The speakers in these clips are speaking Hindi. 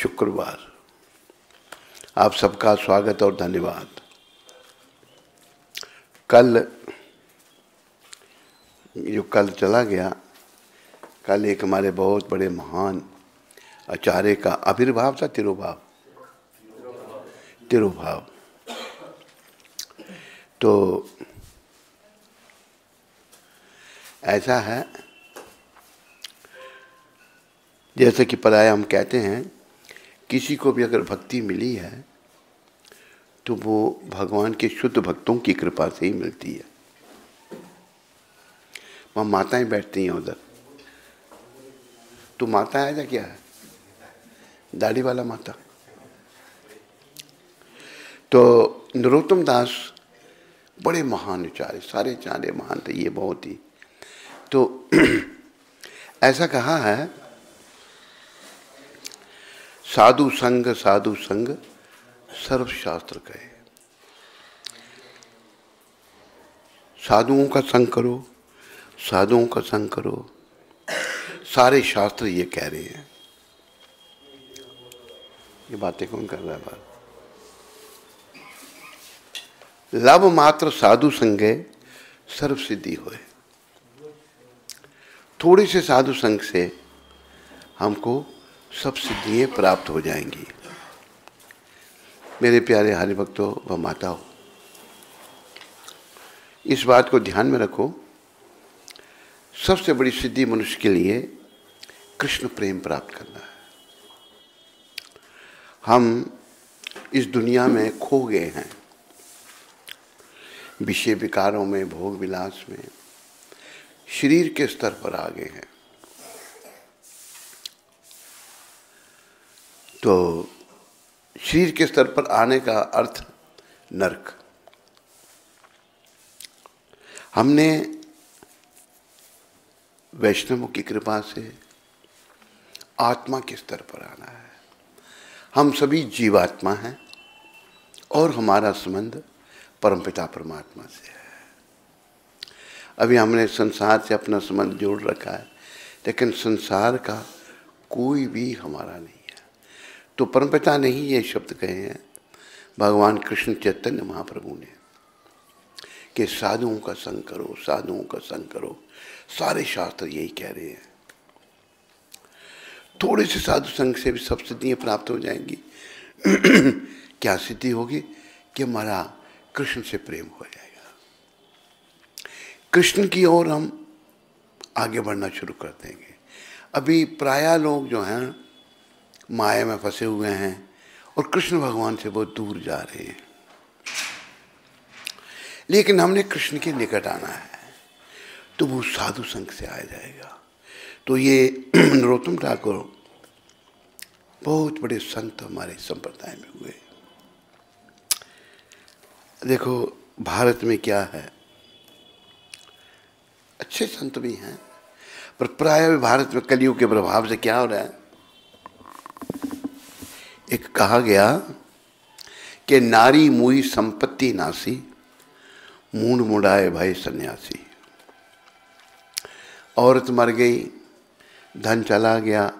शुक्रवार। आप सबका स्वागत और धन्यवाद। कल चला गया, कल एक हमारे बहुत बड़े महान आचार्य का आविर्भाव था, तिरुभाव। तो ऐसा है, जैसे कि पराया हम कहते हैं, किसी को भी अगर भक्ति मिली है तो वो भगवान के शुद्ध भक्तों की कृपा से ही मिलती है। वहाँ माताएं बैठती हैं उधर। तो माता है या क्या है? दाढ़ी वाला माता। तो नरोत्तम दास बड़े महान आचार्य, सारे चारे महान थे, ये बहुत ही। तो ऐसा कहा है, साधु संग सर्वशास्त्र कहे। साधुओं का संग करो, साधुओं का संग करो, सारे शास्त्र ये कह रहे हैं। ये बातें कौन कर रहा है? बात लव मात्र साधु संगे सर्व सिद्धि होए। थोड़े से साधु संग से हमको सब सिद्धियां प्राप्त हो जाएंगी। मेरे प्यारे हरिभक्तों व माताओं, इस बात को ध्यान में रखो, सबसे बड़ी सिद्धि मनुष्य के लिए कृष्ण प्रेम प्राप्त करना है। हम इस दुनिया में खो गए हैं, विषय विकारों में, भोग विलास में, शरीर के स्तर पर आ गए हैं। तो शरीर के स्तर पर आने का अर्थ नरक। हमने वैष्णवों की कृपा से आत्मा के स्तर पर आना है। हम सभी जीवात्मा हैं और हमारा संबंध परमपिता परमात्मा से है। अभी हमने संसार से अपना संबंध जोड़ रखा है, लेकिन संसार का कोई भी हमारा नहीं है। तो परमपिता ने ही ये शब्द कहे हैं, भगवान कृष्ण चैतन्य महाप्रभु ने, कि साधुओं का संग करो, साधुओं का संग करो। सारे शास्त्र यही कह रहे हैं। थोड़े से साधु संग से भी सब सिद्धियां प्राप्त हो जाएंगी। क्या सिद्धि होगी? कि हमारा कृष्ण से प्रेम हो जाएगा। कृष्ण की ओर हम आगे बढ़ना शुरू कर देंगे। अभी प्रायः लोग जो हैं माया में फंसे हुए हैं और कृष्ण भगवान से बहुत दूर जा रहे हैं। लेकिन हमने कृष्ण के निकट आना है, तो वो साधु संग से आ जाएगा। तो ये नरोत्तम ठाकुर बहुत बड़े संत हमारे संप्रदाय में हुए। देखो भारत में क्या है, अच्छे संत भी हैं, पर प्राय भारत में कलियुग के प्रभाव से क्या हो रहा है, एक कहा गया कि नारी मुई संपत्ति नासी, मूंड मुड़ाए भाई सन्यासी। औरत मर गई, धन चला गया,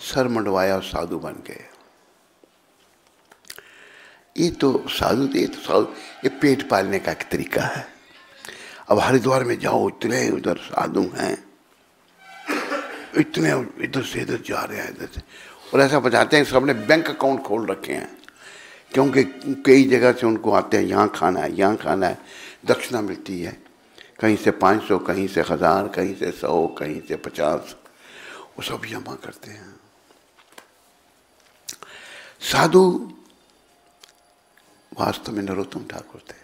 सर मुंडवाया, साधु बन गए। ये तो साधु, ये पेट पालने का एक तरीका है। अब हरिद्वार में जाओ, इतने उधर साधु हैं, इतने इधर से इधर जा रहे हैं, इधर से, और ऐसा बताते हैं सबने बैंक अकाउंट खोल रखे हैं, क्योंकि कई जगह से उनको आते हैं, यहाँ खाना है, यहाँ खाना है, दक्षिणा मिलती है, कहीं से 500, कहीं से 1000, कहीं से 100, कहीं से 50, वो सब जमा करते हैं। साधु वास्तव में नरोत्तम ठाकुर थे।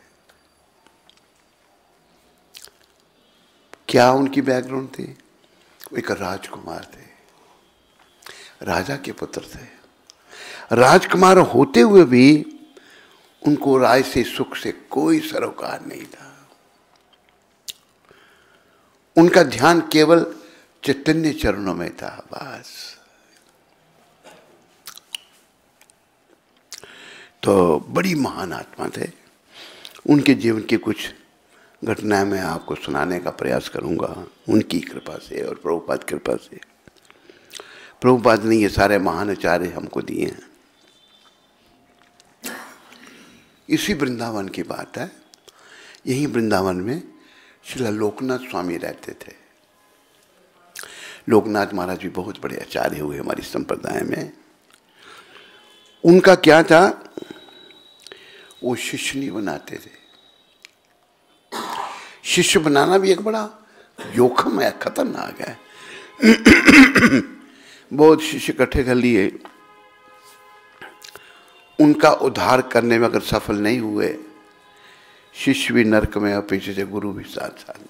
क्या उनकी बैकग्राउंड थी? वो एक राजकुमार थे, राजा के पुत्र थे। राजकुमार होते हुए भी उनको राज से, सुख से कोई सरोकार नहीं था। उनका ध्यान केवल चैतन्य चरणों में था, बस। तो बड़ी महान आत्मा थे। उनके जीवन की कुछ घटनाएं मैं आपको सुनाने का प्रयास करूंगा, उनकी कृपा से और प्रभुपाद कृपा से। प्रभुपाद ने ये सारे महान आचार्य हमको दिए हैं। इसी वृंदावन की बात है। यही वृंदावन में श्रील लोकनाथ स्वामी रहते थे। लोकनाथ महाराज भी बहुत बड़े आचार्य हुए हमारी संप्रदाय में। उनका क्या था, वो शिष्य नहीं बनाते थे। शिष्य बनाना भी एक बड़ा जोखिम है, खतरनाक है। बहुत शिष्य इकट्ठे कर लिए, उनका उद्धार करने में अगर सफल नहीं हुए, शिष्य भी नरक में और पीछे से गुरु भी साथ साथ में।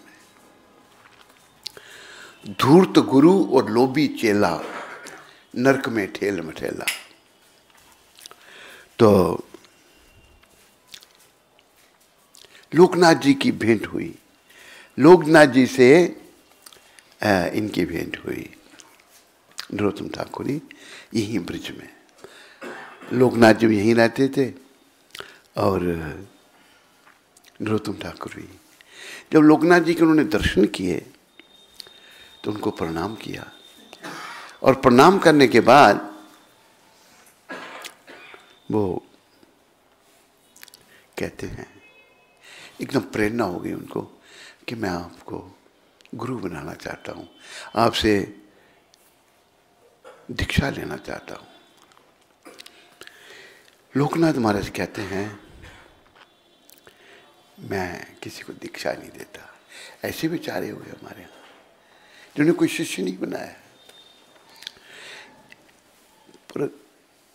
धूर्त गुरु और लोभी चेला, नरक में ठेल मठेला। तो लोकनाथ जी की भेंट हुई, लोकनाथ जी से इनकी भेंट हुई, नरोत्तम ठाकुर यहीं ब्रिज में। लोकनाथ जी यहीं रहते थे और नरोत्तम ठाकुर भी। जब लोकनाथ जी के उन्होंने दर्शन किए तो उनको प्रणाम किया, और प्रणाम करने के बाद वो कहते हैं, एकदम प्रेरणा हो गई उनको कि मैं आपको गुरु बनाना चाहता हूँ, आपसे दीक्षा लेना चाहता हूँ। लोकनाथ महाराज कहते हैं, मैं किसी को दीक्षा नहीं देता। ऐसे विचारे हुए हमारे यहाँ जिन्होंने कोई शिष्य नहीं बनाया। पर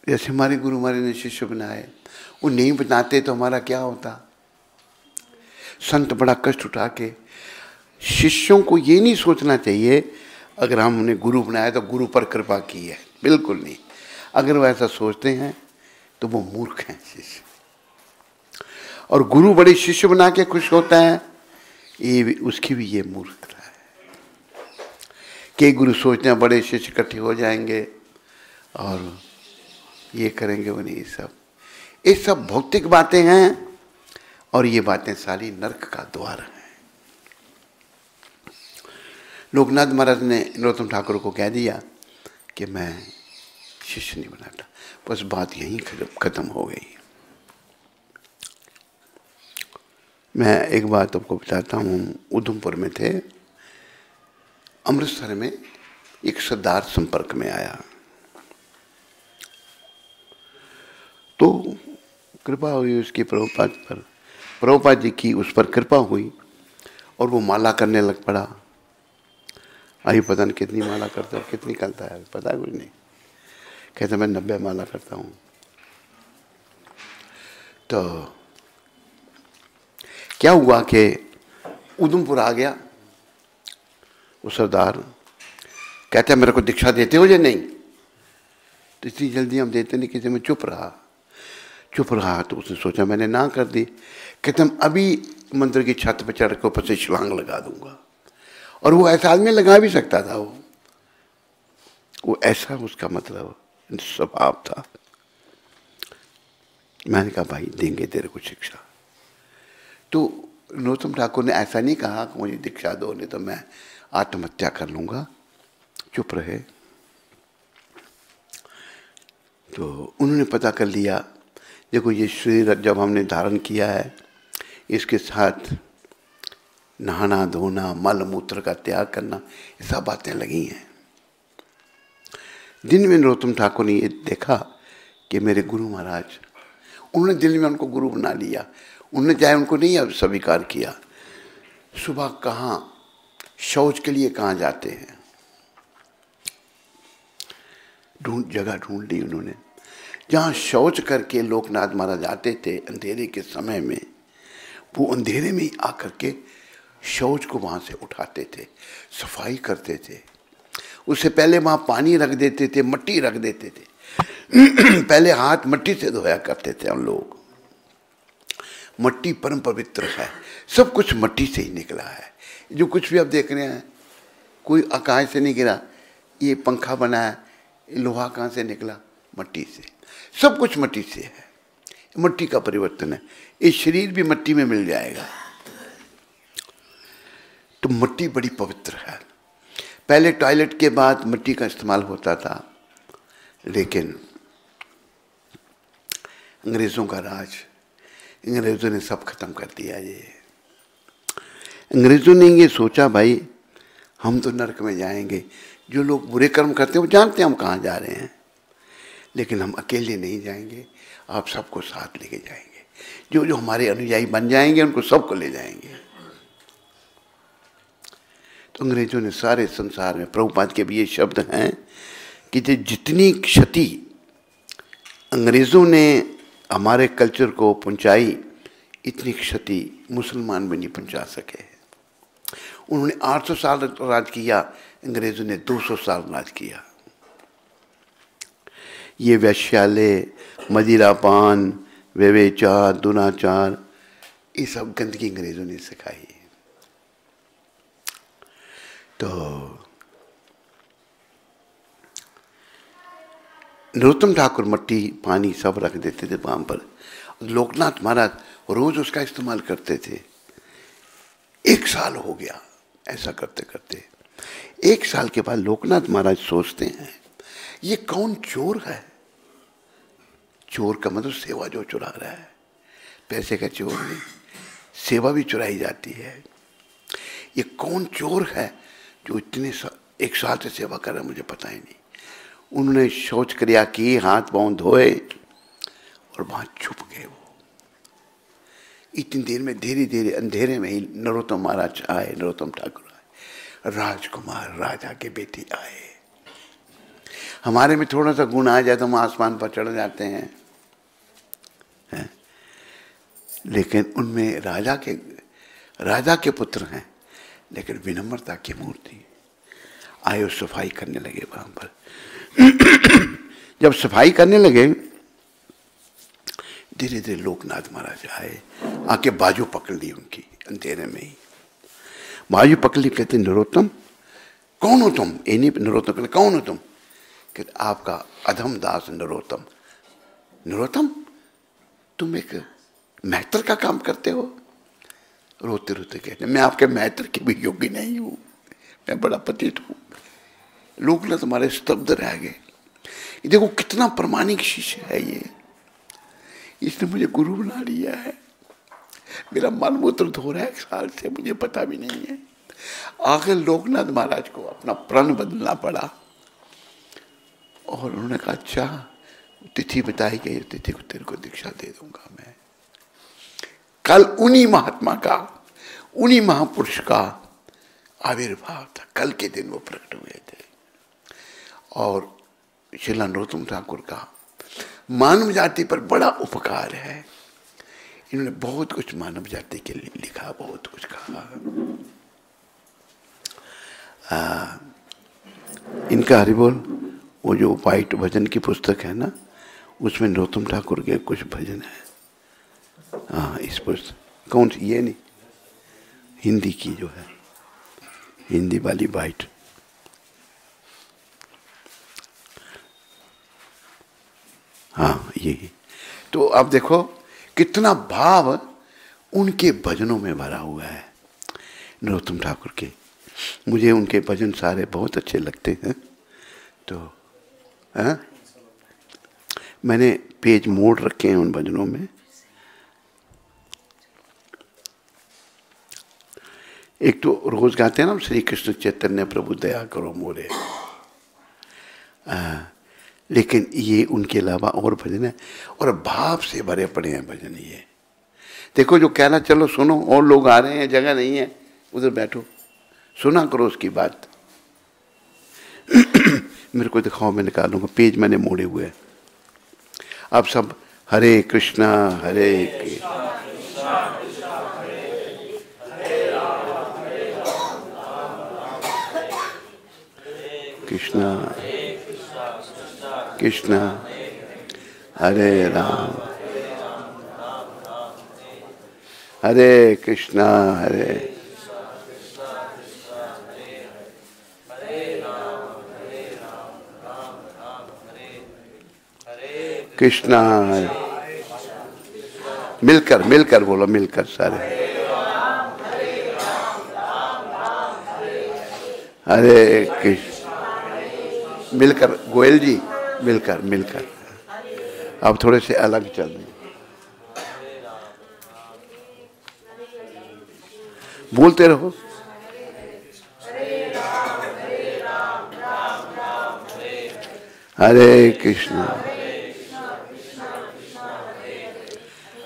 जैसे हमारे गुरु महाराज ने शिष्य बनाए, वो नहीं बनाते तो हमारा क्या होता। संत बड़ा कष्ट उठा के, शिष्यों को ये नहीं सोचना चाहिए अगर हमने गुरु बनाया तो गुरु पर कृपा की है, बिल्कुल नहीं। अगर वो ऐसा सोचते हैं तो वो मूर्ख हैं शिष्य। और गुरु बड़े शिष्य बना के खुश होता है, ये भी, उसकी भी ये मूर्खता है। कई गुरु सोचते हैं बड़े शिष्य इकट्ठे हो जाएंगे और ये करेंगे, वो नहीं। ये सब भौतिक बातें हैं, और ये बातें सारी नरक का द्वार है। लोकनाथ महाराज ने नरोत्तम ठाकुर को कह दिया कि मैं शिष्य नहीं बनाता। बस बात यहीं खत्म हो गई। मैं एक बात आपको बताता हूँ। उधमपुर में थे, अमृतसर में एक सरदार संपर्क में आया, तो कृपा हुई उसकी प्रभुपाद पर, प्रभुपाद जी की उस पर कृपा हुई और वो माला करने लग पड़ा। अभी पता नहीं कितनी माला करता है, कितनी करता है पता है कुछ नहीं। कहता मैं 90 माला करता हूँ। तो क्या हुआ कि उधमपुर आ गया वो सरदार, कहते मेरे को दीक्षा देते हो या नहीं। तो इतनी जल्दी हम देते नहीं, किसी में चुप रहा तो उसने सोचा मैंने ना कर दी। कहते हम अभी मंदिर की छत पर चढ़ के ऊपर से छलांग लगा दूंगा। और वो ऐसा आदमी लगा भी सकता था, वो ऐसा उसका मतलब स्वभाव था। मैंने कहा भाई देंगे तेरे को शिक्षा। तो नरोत्तम ठाकुर ने ऐसा नहीं कहा कि मुझे दीक्षा दो नहीं तो मैं आत्महत्या कर लूँगा, चुप रहे। तो उन्होंने पता कर लिया, देखो ये शरीर जब हमने धारण किया है, इसके साथ नहाना धोना, मल मूत्र का त्याग करना, ये सब बातें लगी हैं। दिन में नरोत्तम ठाकुर ने ये देखा कि मेरे गुरु महाराज, उन्होंने दिल में उनको गुरु बना लिया। उन्होंने चाहे उनको नहीं अब स्वीकार किया। सुबह कहाँ शौच के लिए कहाँ जाते हैं, जगह ढूंढ ली उन्होंने। जहाँ शौच करके लोकनाथ महाराज आते थे अंधेरे के समय में, वो अंधेरे में ही आकर के शौच को वहाँ से उठाते थे, सफाई करते थे। उससे पहले वहाँ पानी रख देते थे, मट्टी रख देते थे। पहले हाथ मट्टी से धोया करते थे हम लोग। मट्टी परम पवित्र है, सब कुछ मट्टी से ही निकला है। जो कुछ भी आप देख रहे हैं कोई आकाश से नहीं गिरा। ये पंखा बना है, लोहा कहाँ से निकला? मट्टी से। सब कुछ मट्टी से है, मट्टी का परिवर्तन है। ये शरीर भी मट्टी में मिल जाएगा। तो मट्टी बड़ी पवित्र है। पहले टॉयलेट के बाद मट्टी का इस्तेमाल होता था। लेकिन अंग्रेज़ों का राज, अंग्रेज़ों ने सब खत्म कर दिया। ये अंग्रेज़ों ने ये सोचा भाई हम तो नरक में जाएंगे, जो लोग बुरे कर्म करते हैं वो जानते हैं हम कहाँ जा रहे हैं, लेकिन हम अकेले नहीं जाएंगे, आप सबको साथ लेके जाएंगे, जो जो हमारे अनुयायी बन जाएंगे उनको सबको ले जाएंगे। तो अंग्रेज़ों ने सारे संसार में, प्रभुपाद के भी ये शब्द हैं कि जितनी क्षति अंग्रेज़ों ने हमारे कल्चर को पहुंचाई, इतनी क्षति मुसलमान भी नहीं पहुंचा सके। उन्होंने 800 साल राज किया, अंग्रेज़ों ने 200 साल राज किया। ये वैश्यालय, मदिरापान, व्यभिचार, दुराचार, ये सब गंदगी अंग्रेज़ों ने सिखाई। तो नरोत्तम ठाकुर मट्टी पानी सब रख देते थे वहाँ पर। लोकनाथ महाराज रोज उसका इस्तेमाल करते थे। 1 साल हो गया ऐसा करते करते। 1 साल के बाद लोकनाथ महाराज सोचते हैं ये कौन चोर है। चोर का मतलब सेवा जो चुरा रहा है, पैसे का चोर नहीं, सेवा भी चुराई जाती है। ये कौन चोर है जो इतने 1 साल से सेवा कर रहा है, मुझे पता ही नहीं। उन्होंने शौच क्रिया की, हाथ पांव धोए और वहां छुप गए वो। इतनी देर में धीरे धीरे अंधेरे में ही नरोत्तम महाराज आए, नरोत्तम ठाकुर आए, राजकुमार राजा के बेटे आए। हमारे में थोड़ा सा गुण आ जाए तो हम आसमान पर चढ़ जाते हैं, लेकिन उनमें राजा के पुत्र हैं, लेकिन विनम्रता की मूर्ति। आए और सफाई करने लगे वहां पर। जब सफाई करने लगे, धीरे धीरे लोकनाथ महाराज आए, आके बाजू पकड़ ली उनकी, अंधेरे में ही बाजू पकड़ ली। कहते नरोत्तम कौन हो तुम? ये नहीं नरोत्तम कहते कौन हो तुम? कहते आपका अधम दास नरोत्तम। नरोत्तम तुम एक मैत्र का काम करते हो? रोते रोते कहते मैं आपके मैत्र की भी योग्य नहीं हूं, मैं बड़ा पतित हूं। लोकनाथ हमारे स्तब्ध रह गए। देखो कितना प्रामाणिक शिष्य है ये, इसने मुझे गुरु बना लिया है। मेरा मन मूत्र धो रहा है 1 साल से, मुझे पता भी नहीं है। आखिर लोकनाथ महाराज को अपना प्रण बदलना पड़ा और उन्होंने कहा अच्छा तिथि बताई गई, तिथि को तेरे को दीक्षा दे दूंगा मैं। कल उन्हीं महात्मा का, उन्हीं महापुरुष का आविर्भाव था। कल के दिन वो प्रकट हुए थे। और श्रील नरोत्तम ठाकुर का मानव जाति पर बड़ा उपकार है। इन्होंने बहुत कुछ मानव जाति के लिए लिखा, बहुत कुछ कहा। इनका हरिबोल, वो जो वाइट भजन की पुस्तक है ना, उसमें नरोत्तम ठाकुर के कुछ भजन है। हाँ, इस पुस्तक कौन सी? ये नहीं, हिंदी की जो है, हिंदी वाली वाइट। हाँ यही। तो आप देखो कितना भाव उनके भजनों में भरा हुआ है नरोत्तम ठाकुर के। मुझे उनके भजन सारे बहुत अच्छे लगते हैं। तो मैंने पेज मोड़ रखे हैं उन भजनों में। एक तो रोज गाते हैं ना, श्री कृष्ण चैतन्य प्रभु दया करो मोरे, लेकिन ये उनके अलावा और भजन है और भाव से भरे पड़े हैं भजन। ये देखो जो कहना, चलो सुनो, और लोग आ रहे हैं, जगह नहीं है, उधर बैठो, सुना करो उसकी बात। मेरे को दिखाओ, मैं निकालूंगा, पेज मैंने मोड़े हुए हैं। आप सब हरे कृष्णा हरे कृष्णा कृष्णा हरे राम हरे कृष्णा हरे कृष्णा हरे। मिलकर मिलकर बोलो, मिलकर सारे हरे कृष्ण। मिलकर गोयल जी मिलकर मिलकर अब थोड़े से अलग चल रहे हैं। बोलते रहो। हरे कृष्णा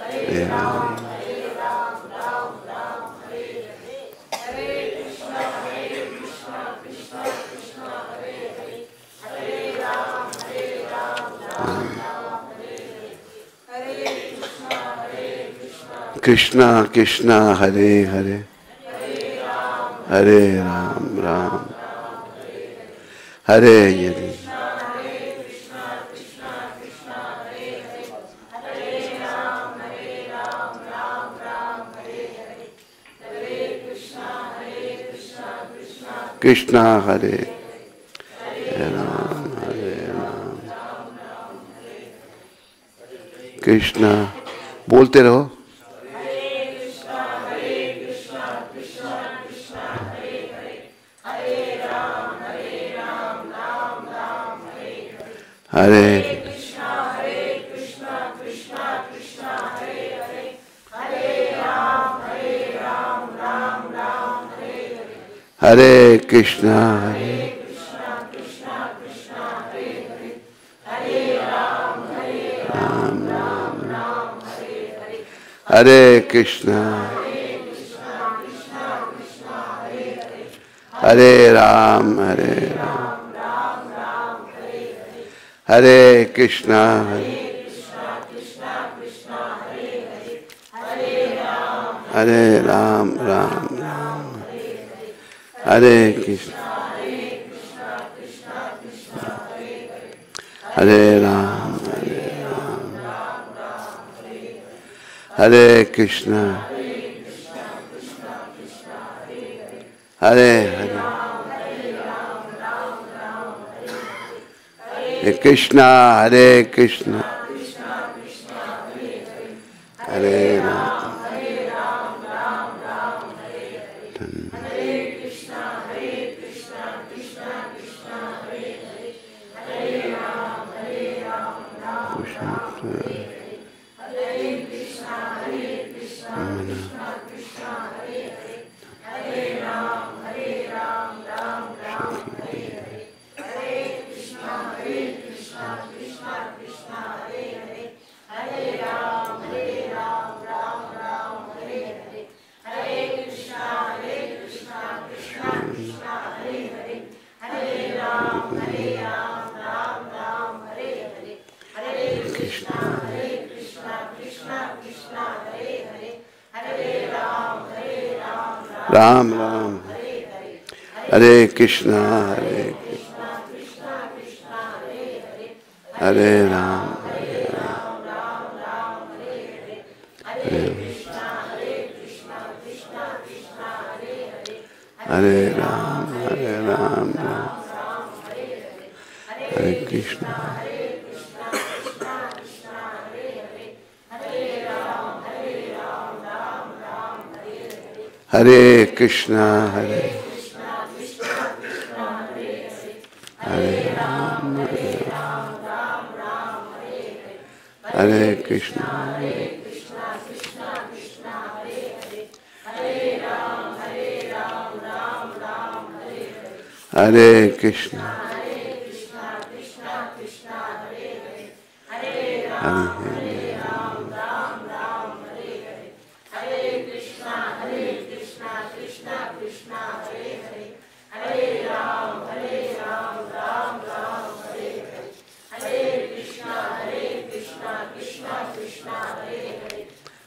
हरे राम कृष्णा कृष्णा हरे हरे हरे राम राम हरे हरे। कृष्णा हरे राम कृष्णा बोलते रहो। हरे हरे कृष्णा हरे राम राम हरे कृष्णा हरे राम हरे कृष्णा हरे राम राम राम हरे कृष्णा हरे राम हरे कृष्णा हरे हरे कृष्णा हरे कृष्णा हरे राम राम राम हरे कृष्णा हरे राम हरे राम हरे कृष्णा हरे कृष्णा हरे राम हरे कृष्णा हरे कृष्णा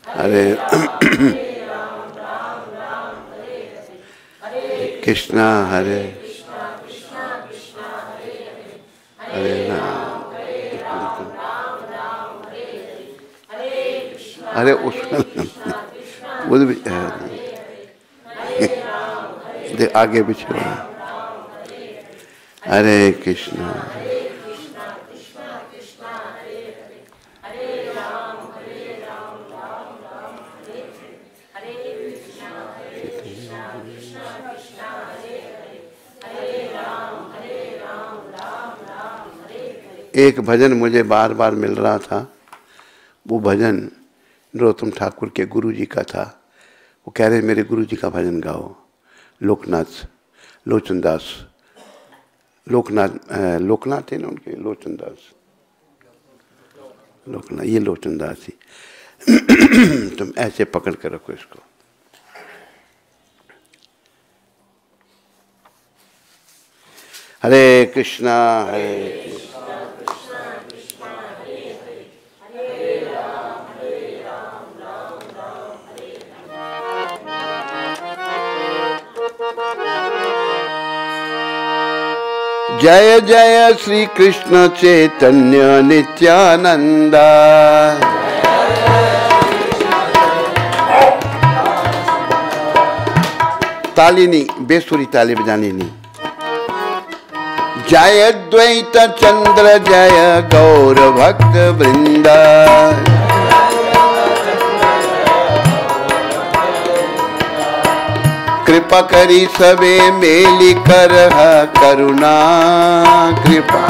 हरे कृष्णा हरे हरे राम अरे उसका वो भी आगे पीछे हरे कृष्णा एक भजन मुझे बार बार मिल रहा था। वो भजन नरोत्तम ठाकुर के गुरु जी का था। वो कह रहे मेरे गुरु जी का भजन गाओ। लोकनाथ लोचनदास, लोकनाथ थे ना उनके, लोचनदास, लोकनाथ, ये लोचनदास ही। तुम ऐसे पकड़ कर रखो इसको। हरे कृष्णा हरे कृष्णा कृष्णा कृष्णा हरे हरे, हरे राम राम राम हरे राम। जय जय श्री कृष्ण चैतन्य नित्यानंद। ताली नहीं, बेसुरी ताली बजानी नहीं। जय द्वैत चंद्र जय गौर भक्त वृंदा। कृपा करी सबे मेली कर करुणा। कृपा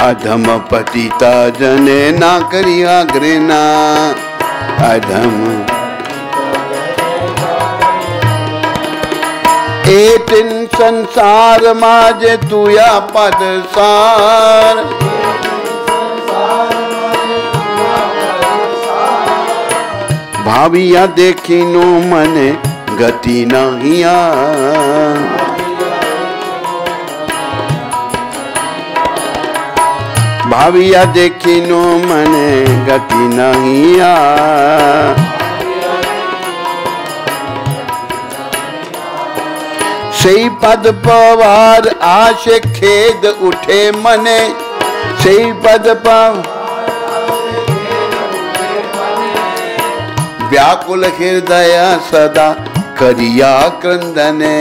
अधम पतिता जने ना करिया घृणा। अधम एतिन संसार माजे तुया पद सार। भाविया देखी नो मने गति नहिया। भाविया देखी नो मने गति नहिया। सही पद पवार आशे खेद उठे मने। सही पद पवार व्याकुल हृदय सदा करिया क्रंदने।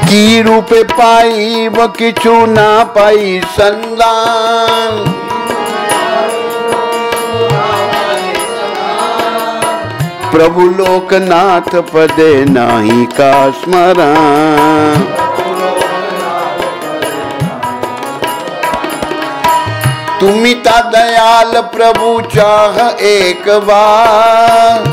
की रूपे पाई व किछु ना पाई संदान। प्रभु लोकनाथ पदे नाही का स्मरण। तुमिता दयाल प्रभु चाह एक बार।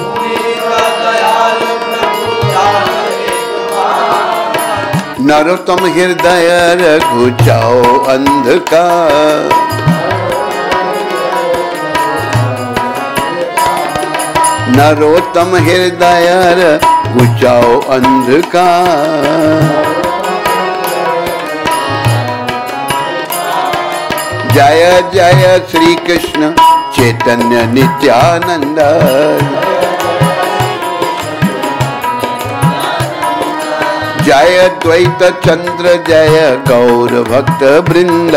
नरोत्तम हृदय रघुचाओ अंधकार। नरोत्तम हृदय रघुचाओ अंधकार। जय जय श्री कृष्ण चैतन्य नित्यानंद। जय द्वैत चंद्र जय गौर भक्त वृंद।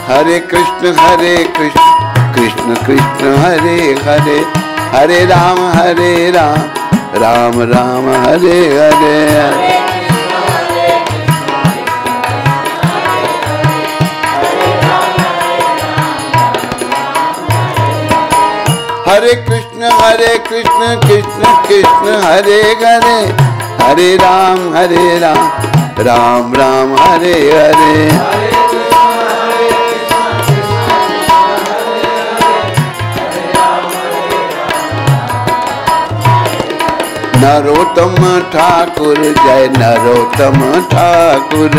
हरे कृष्ण कृष्ण कृष्ण हरे हरे, हरे राम राम राम हरे हरे। हरे कृष्ण कृष्ण कृष्ण हरे हरे, हरे राम राम राम हरे हरे। नरोत्तम ठाकुर जय नरोत्तम ठाकुर।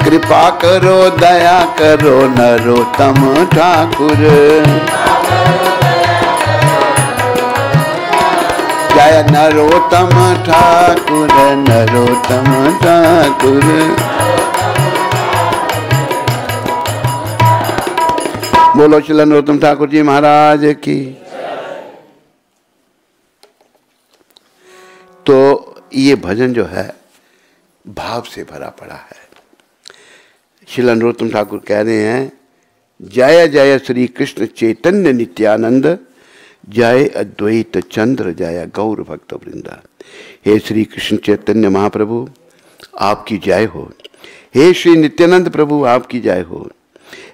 कृपा करो दया करो नरोत्तम ठाकुर। जय नरोत्तम ठाकुर नरोत्तम ठाकुर। बोलो श्री नरोत्तम ठाकुर जी महाराज की। तो ये भजन जो है भाव से भरा पड़ा है। श्री नरोत्तम ठाकुर कह रहे हैं जय जय श्री कृष्ण चैतन्य नित्यानंद, जय अद्वैत चंद्र जय गौर भक्त वृंदा। हे श्री कृष्ण चैतन्य महाप्रभु आपकी जय हो, हे श्री नित्यानंद प्रभु आपकी जय हो।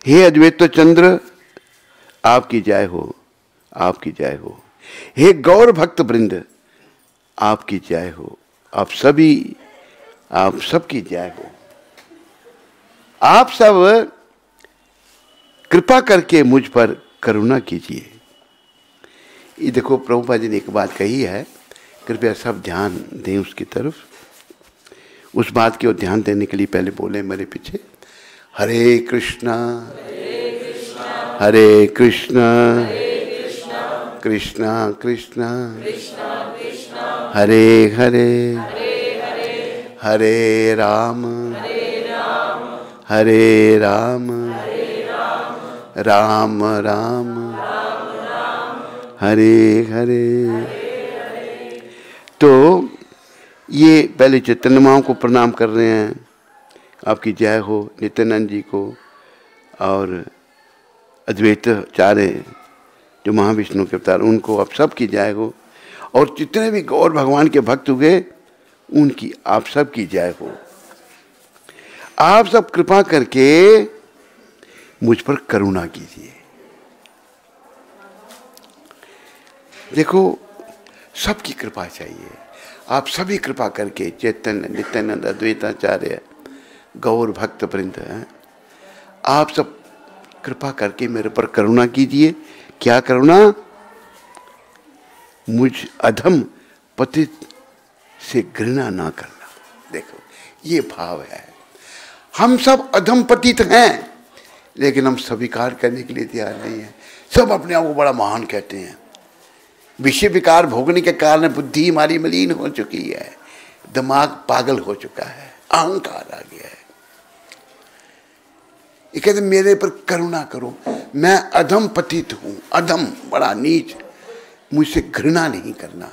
हे अद्वैत चंद्र आपकी जय हो, आपकी जय हो। हे गौर भक्त वृंद आपकी जय हो। आप सबकी जय हो। आप सब कृपा करके मुझ पर करुणा कीजिए। ये देखो प्रभुपाद जी ने एक बात कही है, कृपया सब ध्यान दें उसकी तरफ। उस बात की ओर ध्यान देने के लिए पहले बोले मेरे पीछे, हरे कृष्णा हरे कृष्णा कृष्णा कृष्णा हरे हरे हरे राम हरे राम राम राम हरे हरे। तो ये पहले चैतन्य माँ को प्रणाम कर रहे हैं, आपकी जय हो। नित्यानंद जी को और अद्वैताचार्य जो महाविष्णु के अवतार, उनको आप सब की जय हो। और जितने भी गौर भगवान के भक्त हुए उनकी आप सब की जय हो। आप सब कृपा करके मुझ पर करुणा कीजिए। देखो सबकी कृपा चाहिए। आप सभी कृपा करके चैतन्य नित्यानंद अद्वैताचार्य गौर भक्त वृंद हैं, आप सब कृपा करके मेरे पर करुणा कीजिए। क्या करुणा? मुझ अधम पतित से घृणा ना करना। देखो ये भाव है। हम सब अधम पतित हैं लेकिन हम स्वीकार करने के लिए तैयार नहीं है। सब अपने आप को बड़ा महान कहते हैं। विषय विकार भोगने के कारण बुद्धि हमारी मलिन हो चुकी है, दिमाग पागल हो चुका है, अहंकार आ गया है। ये कहते मेरे पर करुणा करो, मैं अधम पतित हूं, अधम बड़ा नीच, मुझसे घृणा नहीं करना।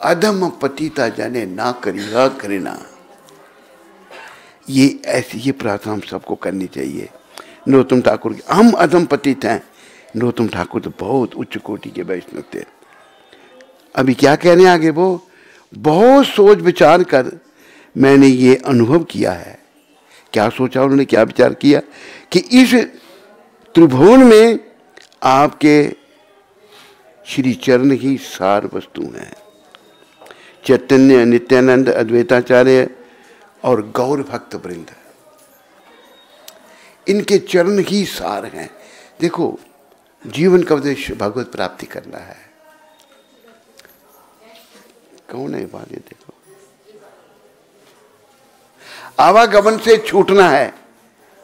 अधम पतिता जाने ना करिएगा घृणा। ये ऐसी ये प्रार्थना हम सबको करनी चाहिए। नरोत्तम ठाकुर की, हम अधम पतित हैं। नरोत्तम ठाकुर तो बहुत उच्च कोटि के वैष्णव थे। अभी क्या कहने आगे वो, बहुत सोच विचार कर मैंने ये अनुभव किया है। क्या सोचा उन्होंने, क्या विचार किया कि इस त्रिभुवन में आपके श्री चरण ही सार वस्तु हैं। चैतन्य नित्यानंद अद्वैताचार्य और गौर भक्त वृंद, इनके चरण ही सार हैं। देखो जीवन का उद्देश्य भगवत प्राप्ति करना है। कौन है बात? ये देखो आवागमन से छूटना है,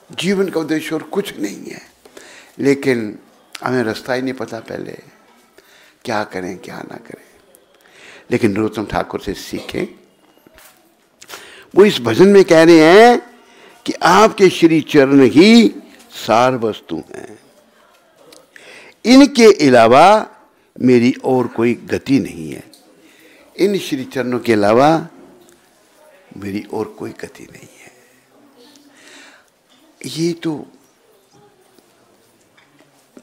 जीवन का उद्देश्य और कुछ नहीं है। लेकिन हमें रास्ता ही नहीं पता पहले, क्या करें क्या ना करें। लेकिन नरोत्तम ठाकुर से सीखें। वो इस भजन में कह रहे हैं कि आपके श्री चरण ही सार वस्तु हैं, इनके अलावा मेरी और कोई गति नहीं है। इन श्री चरणों के अलावा मेरी और कोई गति नहीं है। ये तो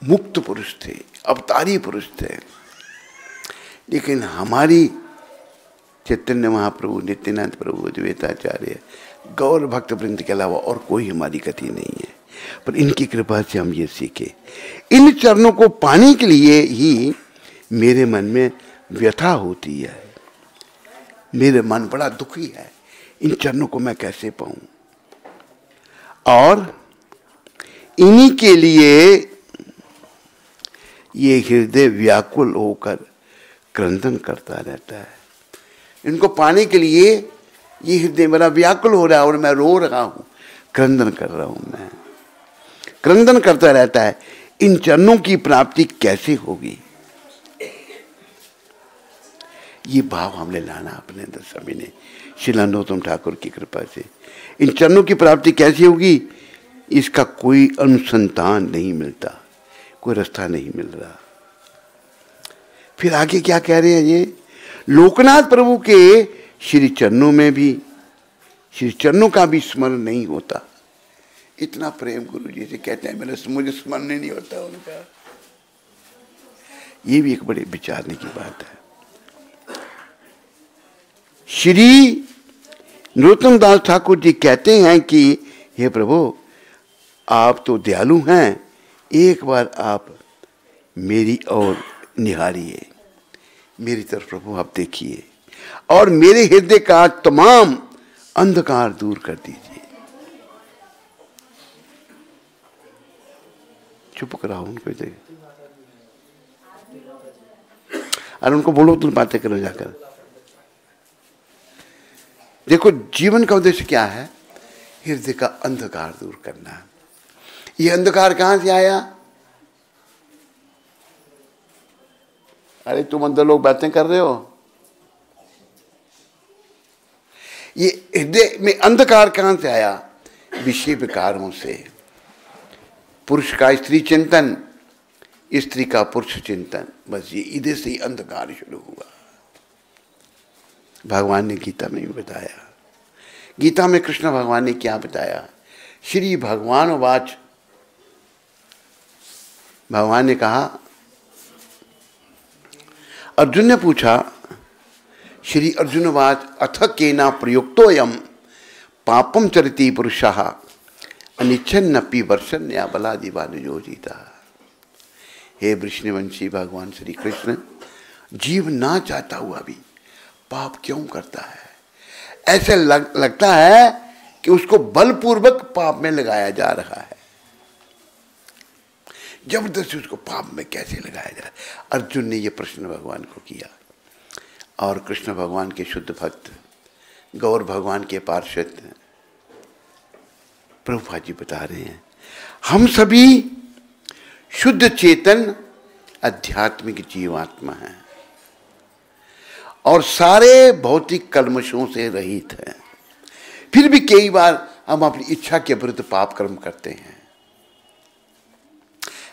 मुक्त पुरुष थे, अवतारी पुरुष थे। लेकिन हमारी चैतन्य महाप्रभु, नित्यानंद प्रभु, अद्वैताचार्य, गौर भक्त वृंद के अलावा और कोई हमारी गति नहीं है। पर इनकी कृपा से हम ये सीखे। इन चरणों को पाने के लिए ही मेरे मन में व्यथा होती है, मेरे मन बड़ा दुखी है। इन चरणों को मैं कैसे पाऊं? और इन्हीं के लिए ये हृदय व्याकुल होकर क्रंदन करता रहता है। इनको पाने के लिए ये हृदय मेरा व्याकुल हो रहा है और मैं रो रहा हूं, क्रंदन कर रहा हूं, मैं क्रंदन करता रहता है। इन चरणों की प्राप्ति कैसे होगी? ये भाव हमने लाना अपने अंदर सभी ने, श्री नरोत्तम ठाकुर की कृपा से। इन चरणों की प्राप्ति कैसे होगी? इसका कोई अनुसंधान नहीं मिलता, कोई रास्ता नहीं मिल रहा। फिर आगे क्या कह रहे हैं ये, लोकनाथ प्रभु के श्री चरणों में भी, श्री चरणों का भी स्मरण नहीं होता। इतना प्रेम गुरु जी से कहते हैं, मुझे स्मरण नहीं होता उनका। ये भी एक बड़े विचारने की बात है। श्री नरोत्तम दास ठाकुर जी कहते हैं कि हे प्रभु, आप तो दयालु हैं, एक बार आप मेरी ओर निहारिए, मेरी तरफ प्रभु आप देखिए और मेरे हृदय का तमाम अंधकार दूर कर दीजिए। चुप कराओ उनको इधर, और उनको बोलो तुम बातें करो जाकर। देखो जीवन का उद्देश्य क्या है? हृदय का अंधकार दूर करना। ये अंधकार कहां से आया? अरे तुम अंदर लोग बातें कर रहे हो। ये हृदय में अंधकार कहां से आया? विषय विकारों से। पुरुष का स्त्री चिंतन, स्त्री का पुरुष चिंतन, बस ये इधर से ही अंधकार शुरू हुआ। भगवान ने गीता में भी बताया। गीता में कृष्ण भगवान ने क्या बताया? श्री भगवान वाच, भगवान ने कहा, अर्जुन ने पूछा, श्री अर्जुन वाच अथ केना प्रयुक्तोयम पापम चरिति पुरुषः अनिच्छन्नपि वर्षन्या बलादिवानुयोजिता। हे वृष्णिवंशी भगवान श्री कृष्ण, जीव ना चाहता हुआ भी पाप क्यों करता है? ऐसे लगता है कि उसको बलपूर्वक पाप में लगाया जा रहा है। जबरदस्ती उसको पाप में कैसे लगाया जाए? अर्जुन ने यह प्रश्न भगवान को किया और कृष्ण भगवान के शुद्ध भक्त, गौर भगवान के पार्षद प्रभुपाद जी बता रहे हैं, हम सभी शुद्ध चेतन आध्यात्मिक जीवात्मा हैं और सारे भौतिक कल्मशों से रहित हैं। फिर भी कई बार हम अपनी इच्छा के विरुद्ध पाप कर्म करते हैं।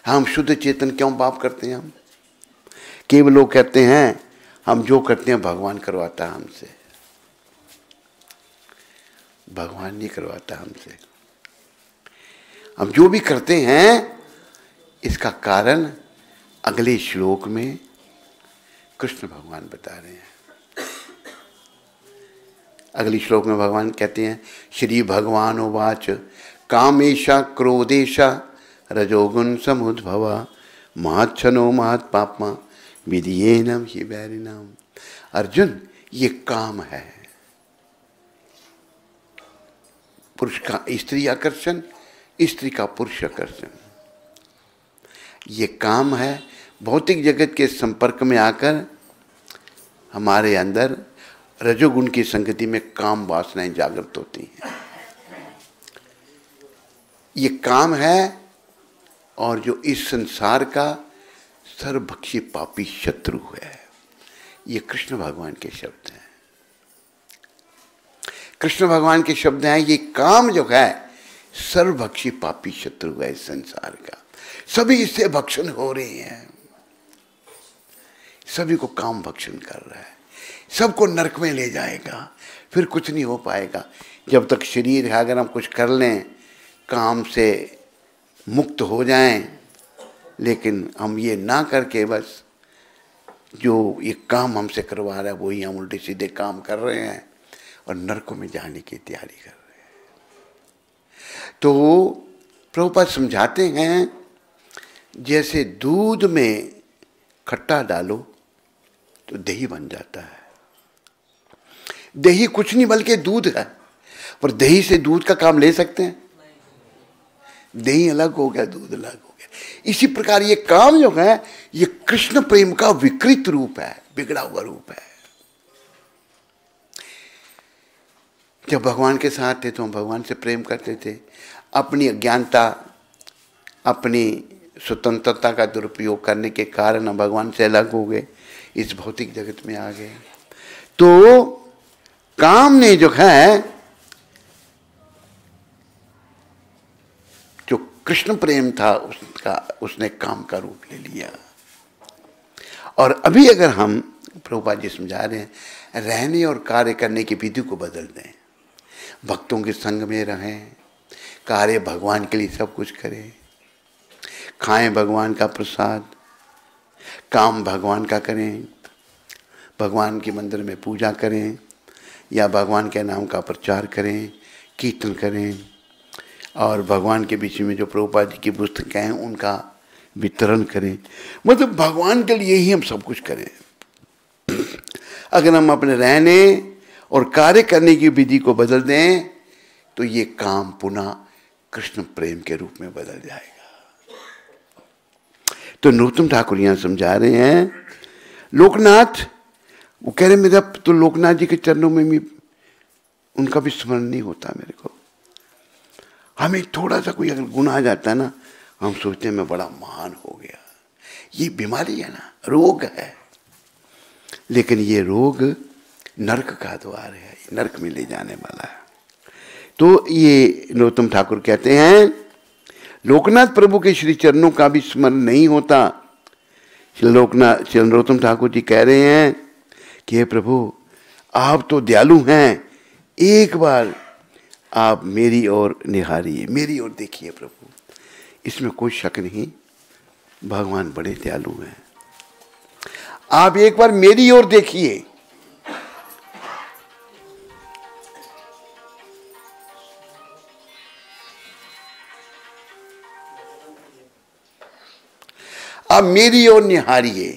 हम शुद्ध चेतन क्यों पाप करते हैं? हम केवल लोग कहते हैं हम जो करते हैं भगवान करवाता है हमसे। भगवान नहीं करवाता हमसे। हम जो भी करते हैं इसका कारण अगले श्लोक में कृष्ण भगवान बता रहे हैं। अगले श्लोक में भगवान कहते हैं, श्री भगवान उवाच कामेशा क्रोधेशा रजोगुण समुद्भवा महच्छनो महत् पापमा विधियेनम हि वैरिणाम। अर्जुन, ये काम है, पुरुष का स्त्री आकर्षण, स्त्री का पुरुष आकर्षण। ये काम है। भौतिक जगत के संपर्क में आकर हमारे अंदर रजोगुण की संगति में काम वासनाएं जागृत होती हैं। ये काम है और जो इस संसार का सर्वभक्षी पापी शत्रु है। ये कृष्ण भगवान के शब्द हैं। कृष्ण भगवान के शब्द हैं। ये काम जो है सर्वभक्षी पापी शत्रु है इस संसार का। सभी इससे भक्षण हो रहे हैं। सभी को काम भक्षण कर रहा है। सबको नरक में ले जाएगा। फिर कुछ नहीं हो पाएगा। जब तक शरीर है, अगर हम कुछ कर लें, काम से मुक्त हो जाएं, लेकिन हम ये ना करके बस जो ये काम हमसे करवा रहा है वही हम उल्टे सीधे काम कर रहे हैं और नरकों में जाने की तैयारी कर रहे हैं। तो प्रभुपाद समझाते हैं, जैसे दूध में खट्टा डालो तो दही बन जाता है। दही कुछ नहीं बल्कि दूध है, पर दही से दूध का काम ले सकते हैं? दही अलग हो गया, दूध अलग हो गया। इसी प्रकार ये काम जो है ये कृष्ण प्रेम का विकृत रूप है, बिगड़ा हुआ रूप है। जब भगवान के साथ थे तो हम भगवान से प्रेम करते थे। अपनी अज्ञानता, अपनी स्वतंत्रता का दुरुपयोग करने के कारण हम भगवान से अलग हो गए, इस भौतिक जगत में आ गए। तो काम ने जो है, जो कृष्ण प्रेम था उसका, उसने काम का रूप ले लिया। और अभी अगर हम, प्रभुपाद जी समझा रहे हैं, रहने और कार्य करने की विधि को बदल दें, भक्तों के संग में रहें, कार्य भगवान के लिए सब कुछ करें, खाएं भगवान का प्रसाद, काम भगवान का करें, भगवान के मंदिर में पूजा करें या भगवान के नाम का प्रचार करें, कीर्तन करें, और भगवान के बीच में जो प्रभुपाद जी की पुस्तकें हैं उनका वितरण करें। मतलब भगवान के लिए ही हम सब कुछ करें। अगर हम अपने रहने और कार्य करने की विधि को बदल दें तो ये काम पुनः कृष्ण प्रेम के रूप में बदल जाएगा। तो नरोत्तम ठाकुर यहां समझा रहे हैं, लोकनाथ, वो कह रहे मेरा तो लोकनाथ जी के चरणों में भी उनका भी स्मरण नहीं होता मेरे को। हमें थोड़ा सा कोई अगर गुनाह आ जाता है ना, हम सोचते हैं मैं बड़ा महान हो गया। ये बीमारी है ना, रोग है, लेकिन ये रोग नरक का द्वार है, नरक में ले जाने वाला है। तो ये नरोत्तम ठाकुर कहते हैं, लोकनाथ प्रभु के श्री चरणों का भी स्मरण नहीं होता। नरोत्तम ठाकुर जी कह रहे हैं कि हे प्रभु, आप तो दयालु हैं, एक बार आप मेरी ओर निहारिए, मेरी ओर देखिए प्रभु। इसमें कोई शक नहीं, भगवान बड़े दयालु हैं। आप एक बार मेरी ओर देखिए। आप मेरी ओर निहारिए।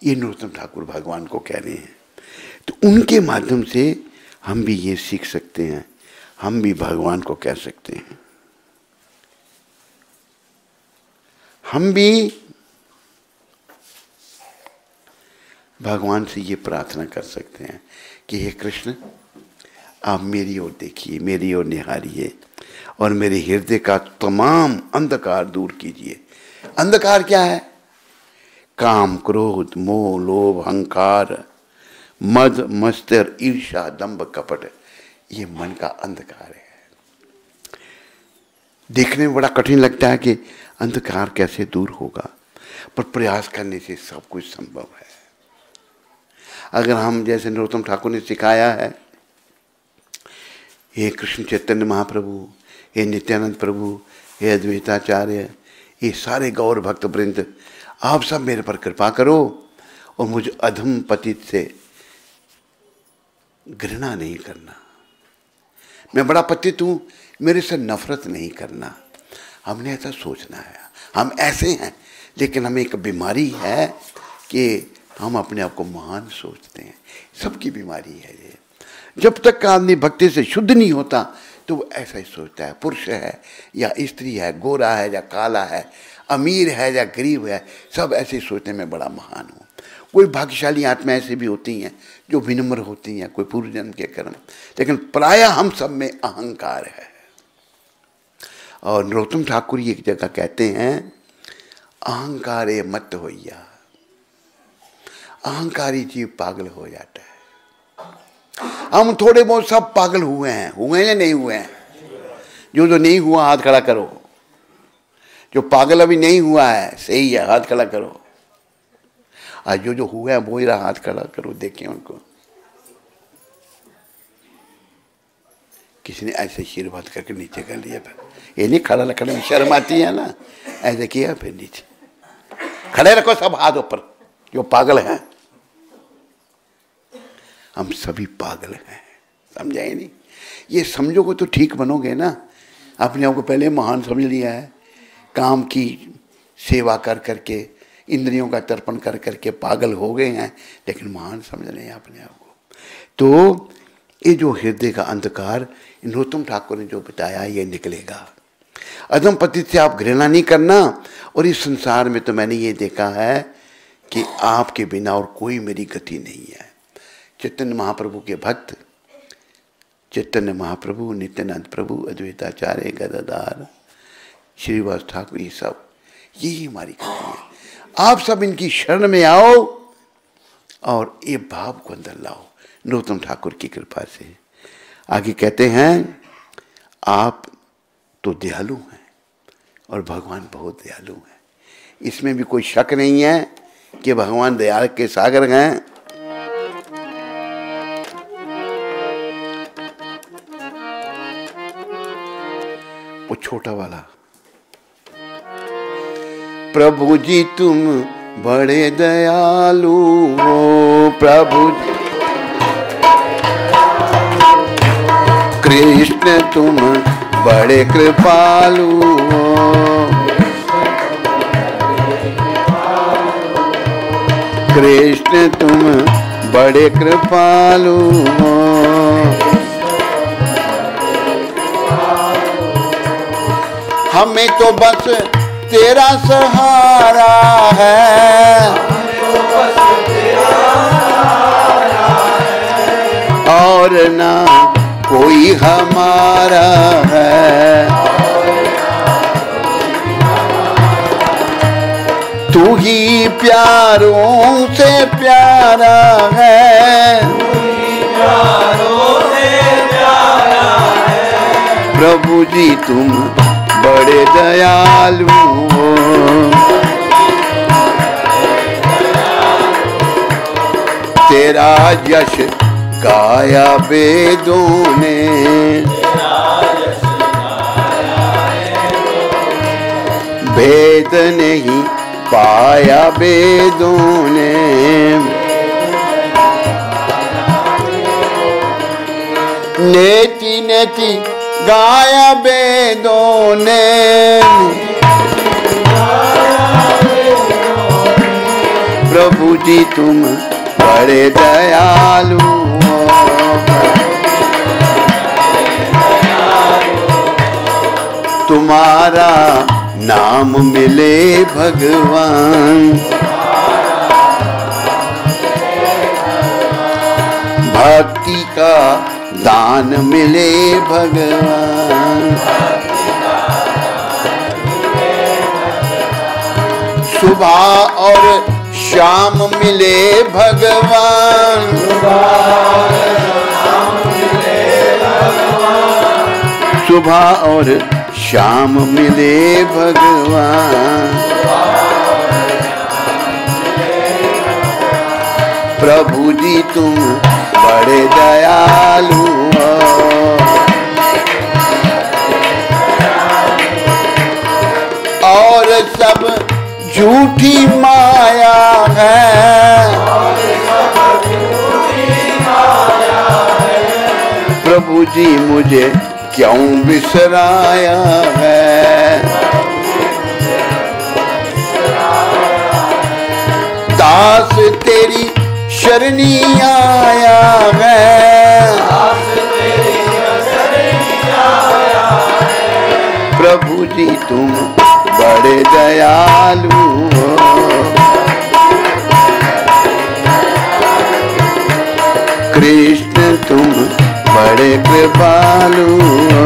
ये नरोत्तम ठाकुर भगवान को कह रहे हैं। तो उनके माध्यम से हम भी ये सीख सकते हैं, हम भी भगवान को कह सकते हैं। हम भी भगवान से ये प्रार्थना कर सकते हैं कि हे कृष्ण, आप मेरी ओर देखिए, मेरी ओर निहारिए और मेरे हृदय का तमाम अंधकार दूर कीजिए। अंधकार क्या है? काम, क्रोध, मोह, लोभ, अहंकार, मद, मत्सर, ईर्ष्या, दंभ, कपट, ये मन का अंधकार है। देखने में बड़ा कठिन लगता है कि अंधकार कैसे दूर होगा, पर प्रयास करने से सब कुछ संभव है। अगर हम जैसे नरोत्तम ठाकुर ने सिखाया है, हे कृष्ण चैतन्य महाप्रभु, हे नित्यानंद प्रभु, हे अद्वैताचार्य, ये सारे गौर भक्त वृंद, आप सब मेरे पर कृपा करो और मुझे अधम पतित से घृणा नहीं करना। मैं बड़ा पतित हूं, मेरे से नफरत नहीं करना। हमने ऐसा सोचना है। हम ऐसे हैं, लेकिन हमें एक बीमारी है कि हम अपने आप को महान सोचते हैं। सबकी बीमारी है ये। जब तक का आदमी भक्ति से शुद्ध नहीं होता तो वो ऐसा ही सोचता है। पुरुष है या स्त्री है, गोरा है या काला है, अमीर है या गरीब है, सब ऐसे सोचते हैं मैं बड़ा महान हूँ। कोई भाग्यशाली आत्मा ऐसे भी होती हैं जो विनम्र होती हैं, कोई पूर्व जन्म के कर्म, लेकिन प्रायः हम सब में अहंकार है। और नरोत्तम ठाकुर एक जगह कहते हैं, अहंकारे मत होइया। अहंकारी जीव पागल हो जाता है। हम थोड़े बहुत सब पागल हुए हैं या नहीं हुए हैं? जो नहीं हुआ हाथ खड़ा करो। जो पागल अभी नहीं हुआ है, सही है, हाथ खड़ा करो। आज जो हुआ है वो ही रहा, हाथ खड़ा करो, देखें उनको। किसी ने ऐसे सिर बात करके नीचे कर लिया, ये नहीं खड़ा रखने में शर्म आती है ना, ऐसे किया फिर नीचे। खड़े रखो सब हाथ ऊपर, जो पागल हैं। हम सभी पागल हैं, समझा ही नहीं। ये समझोगे तो ठीक बनोगे ना। अपने आप को पहले महान समझ लिया है, काम की सेवा कर करके, इंद्रियों का तर्पण कर करके पागल हो गए हैं, लेकिन महान समझ रहे हैं अपने आप को। तो ये जो हृदय का अंधकार नरोत्तम ठाकुर ने जो बताया, ये निकलेगा। अधम पतित से आप घृणा नहीं करना। और इस संसार में तो मैंने ये देखा है कि आपके बिना और कोई मेरी गति नहीं है। चैतन्य महाप्रभु के भक्त, चैतन्य महाप्रभु, नित्यानंद प्रभु, अद्वैताचार्य, गदाधार, श्रीवास ठाकुर, ये सब यही हमारी गति है। आप सब इनकी शरण में आओ और ये भाव को अंदर लाओ नरोत्तम ठाकुर की कृपा से। आगे कहते हैं, आप तो दयालु हैं और भगवान बहुत दयालु हैं। इसमें भी कोई शक नहीं है कि भगवान दया के सागर हैं। वो छोटा वाला, प्रभु जी तुम बड़े दयालु हो, प्रभु कृष्ण तुम बड़े कृपालु हो, कृष्ण तुम बड़े कृपालु हो, हमें तो बस तेरा सहारा है, और ना कोई हमारा है। तू ही प्यारों से प्यारा है, प्रभु जी तुम बड़े दयालु हो, तेरा यश गाया वेदों ने, भेद नहीं पाया वेदों ने, नेति नेति गाया वेदों ने, प्रभु जी तुम बड़े दयालु हो, तुम्हारा नाम मिले भगवान, भक्ति का दान मिले भगवान, सुबह और शाम मिले भगवान, सुबह और शाम मिले भगवान, प्रभु जी तुम बड़े दयालु हो, और सब झूठी माया है, प्रभु जी मुझे क्यों बिसराया है, दास तेरी शरणी आया है, प्रभु जी तुम बड़े दयालु हो, कृष्ण तुम बड़े कृपालु हो।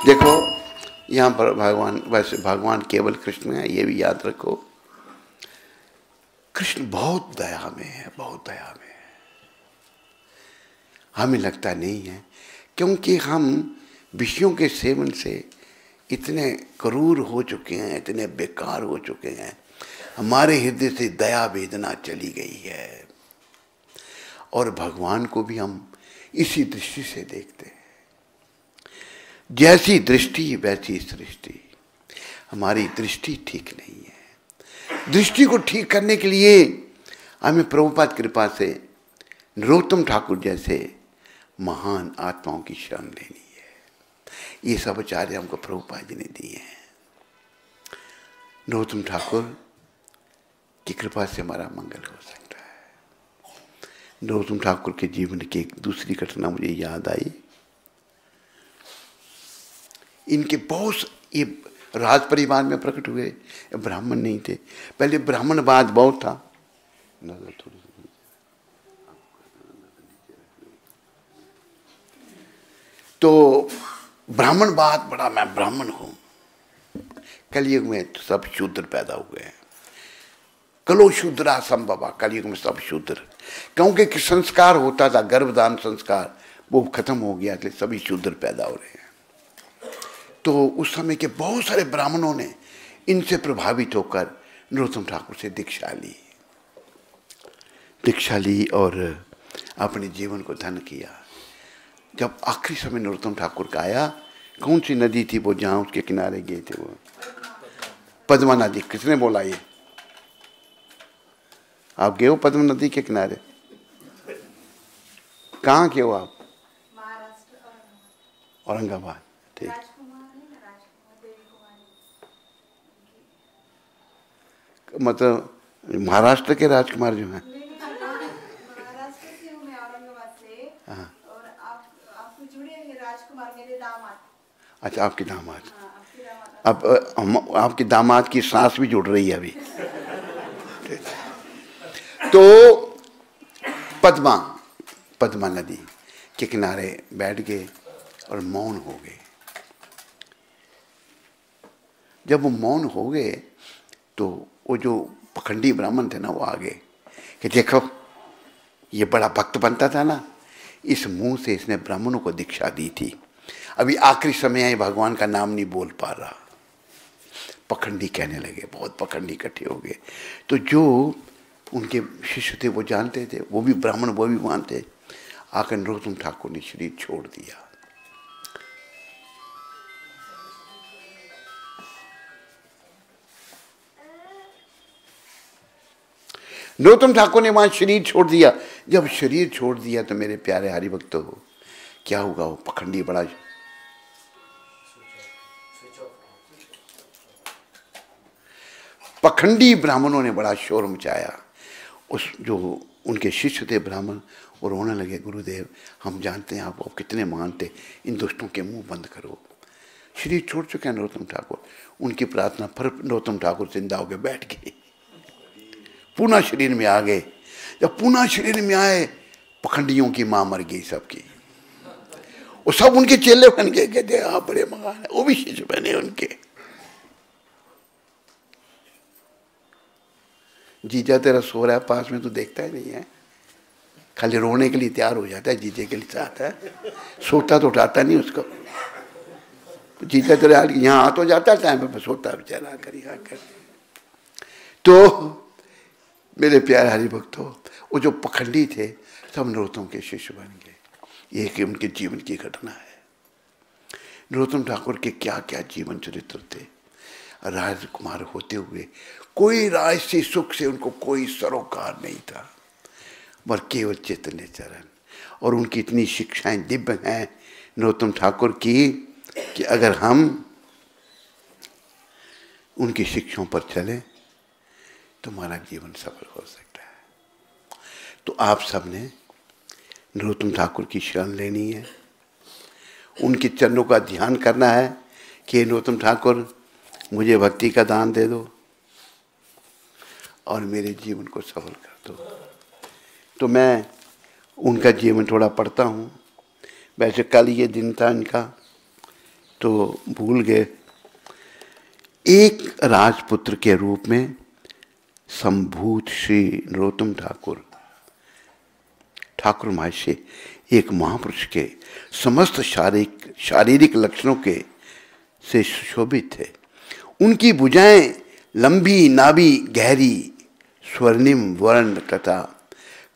देखो यहाँ पर भगवान, वैसे भगवान केवल कृष्ण है, ये भी याद रखो। कृष्ण बहुत दया में है, बहुत दया में है। हमें लगता नहीं है, क्योंकि हम विषयों के सेवन से इतने क्रूर हो चुके हैं, इतने बेकार हो चुके हैं, हमारे हृदय से दया वेदना चली गई है, और भगवान को भी हम इसी दृष्टि से देखते हैं। जैसी दृष्टि वैसी सृष्टि। हमारी दृष्टि ठीक नहीं है। दृष्टि को ठीक करने के लिए हमें प्रभुपाद कृपा से नरोत्तम ठाकुर जैसे महान आत्माओं की शरण लेनी है। ये सब आचार्य हमको प्रभुपाद जी ने दिए हैं। नरोत्तम ठाकुर की कृपा से हमारा मंगल हो सकता है। नरोत्तम ठाकुर के जीवन की एक दूसरी घटना मुझे याद आई। इनके बहुत ये राज परिवार में प्रकट हुए, ब्राह्मण नहीं थे। पहले ब्राह्मणवाद बहुत था। तो ब्राह्मणवाद बड़ा, मैं ब्राह्मण हूं। कलयुग में तो सब शूद्र पैदा हुए हैं। कलो शूद्रा संभवा, कलयुग में सब शूद्र, क्योंकि संस्कार होता था, गर्भदान संस्कार, वो खत्म हो गया, इसलिए सभी शूद्र पैदा हो रहे हैं। तो उस समय के बहुत सारे ब्राह्मणों ने इनसे प्रभावित होकर नरोत्तम ठाकुर से दीक्षा ली और अपने जीवन को धन्य किया। जब आखिरी समय नरोत्तम ठाकुर का आया, कौन सी नदी थी वो जहाँ उसके किनारे गए थे, वो पद्मा नदी। किसने बोला ये? आप गए हो पद्म नदी के किनारे? कहाँ के हो आप? महाराष्ट्र, औरंगाबाद। ठीक। मतलब महाराष्ट्र के राजकुमार जो हैं? महाराष्ट्र से हूँ मैं, औरंगाबाद से। हाँ। और आपको जुड़े हैं राजकुमार, मेरे दामाद। अच्छा, आपके दामाद। हाँ, आपके दामाद। अब आपके दामाद की सांस भी जुड़ रही है अभी। तो पद्मा नदी के किनारे बैठ गए और मौन हो गए। जब वो मौन हो गए तो वो जो पखंडी ब्राह्मण थे ना, वो आ गए कि देखो ये बड़ा भक्त बनता था ना, इस मुंह से इसने ब्राह्मणों को दीक्षा दी थी, अभी आखिरी समय है भगवान का नाम नहीं बोल पा रहा। पखंडी कहने लगे, बहुत पखंडी इकट्ठे हो गए। तो जो उनके शिष्य थे वो जानते थे, वो भी ब्राह्मण, वो भी मानते। आकर नरोत्तम ठाकुर ने शरीर छोड़ दिया। नरोत्तम ठाकुर ने वहां शरीर छोड़ दिया। जब शरीर छोड़ दिया तो मेरे प्यारे हरिभक्तों, क्या होगा? वो पखंडी बड़ा पखंडी ब्राह्मणों ने बड़ा शोर मचाया। उस जो उनके शिष्य थे ब्राह्मण, वो रोने लगे, गुरुदेव हम जानते हैं आप कितने महान थे, इन दुष्टों के मुंह बंद करो। शरीर छोड़ चुके हैं नरोत्तम ठाकुर। उनकी प्रार्थना पर नरोत्तम ठाकुर जिंदा होकर बैठ गए, पुनः शरीर में आ गए। जब पुनः शरीर में आए, पखंडियों की मां मर गई सबकी। वो सब उनके चेले बन गए, कहते आप बड़े महान है। वो भी शिष्य बने उनके। जीजा तेरा सो रहा है पास में, तो देखता ही नहीं है, खाली रोने के लिए तैयार हो जाता है, जीजे के लिए चाहता है, सोता तो उठाता नहीं उसको। जीजा तेरा यहाँ आ तो जाता है टाइम पे, सोता बेचारा आकर यहाँ कर। तो मेरे प्यारे हरिभक्तों, वो जो पखंडी थे सब नरोत्तम के शिष्य बन गए। ये कि उनके जीवन की घटना है। नरोत्तम ठाकुर के क्या क्या जीवन चरित्र थे। राजकुमार होते हुए कोई राजसी सुख से उनको कोई सरोकार नहीं था, पर केवल चैतन्य चरण। और उनकी इतनी शिक्षाएं दिव्य हैं नरोत्तम ठाकुर की, कि अगर हम उनकी शिक्षाओं पर चलें तो हमारा जीवन सफल हो सकता है। तो आप सबने नरोत्तम ठाकुर की शरण लेनी है, उनके चरणों का ध्यान करना है कि नरोत्तम ठाकुर मुझे भक्ति का दान दे दो और मेरे जीवन को सफल कर दो। तो मैं उनका जीवन थोड़ा पढ़ता हूँ। वैसे कल ये दिन था इनका, तो भूल गए। एक राजपुत्र के रूप में संभूत श्री नरोत्तम ठाकुर महर्षि एक महापुरुष के समस्त शारीरिक लक्षणों के से सुशोभित थे। उनकी भुजाएं लंबी, नाभि गहरी, स्वर्णिम वर्ण तथा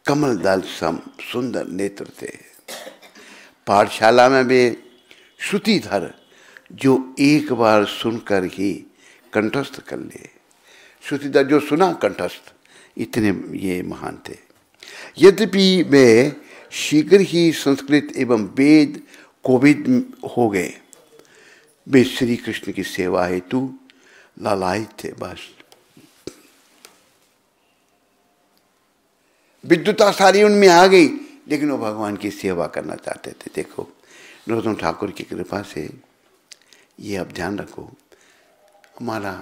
कमल दल सम सुंदर नेत्र थे। पाठशाला में वे श्रुतिधर, जो एक बार सुनकर ही कंठस्थ कर ले। श्रुतिधर जो सुना कंठस्थ, इतने ये महान थे। यद्यपि वे शीघ्र ही संस्कृत एवं वेद कोविद हो गए, वे श्री कृष्ण की सेवा हेतु लालायित थे। बस विद्युता सारी उनमें आ गई, लेकिन वो भगवान की सेवा करना चाहते थे। देखो नरोत्तम ठाकुर की कृपा से ये अब ध्यान रखो, हमारा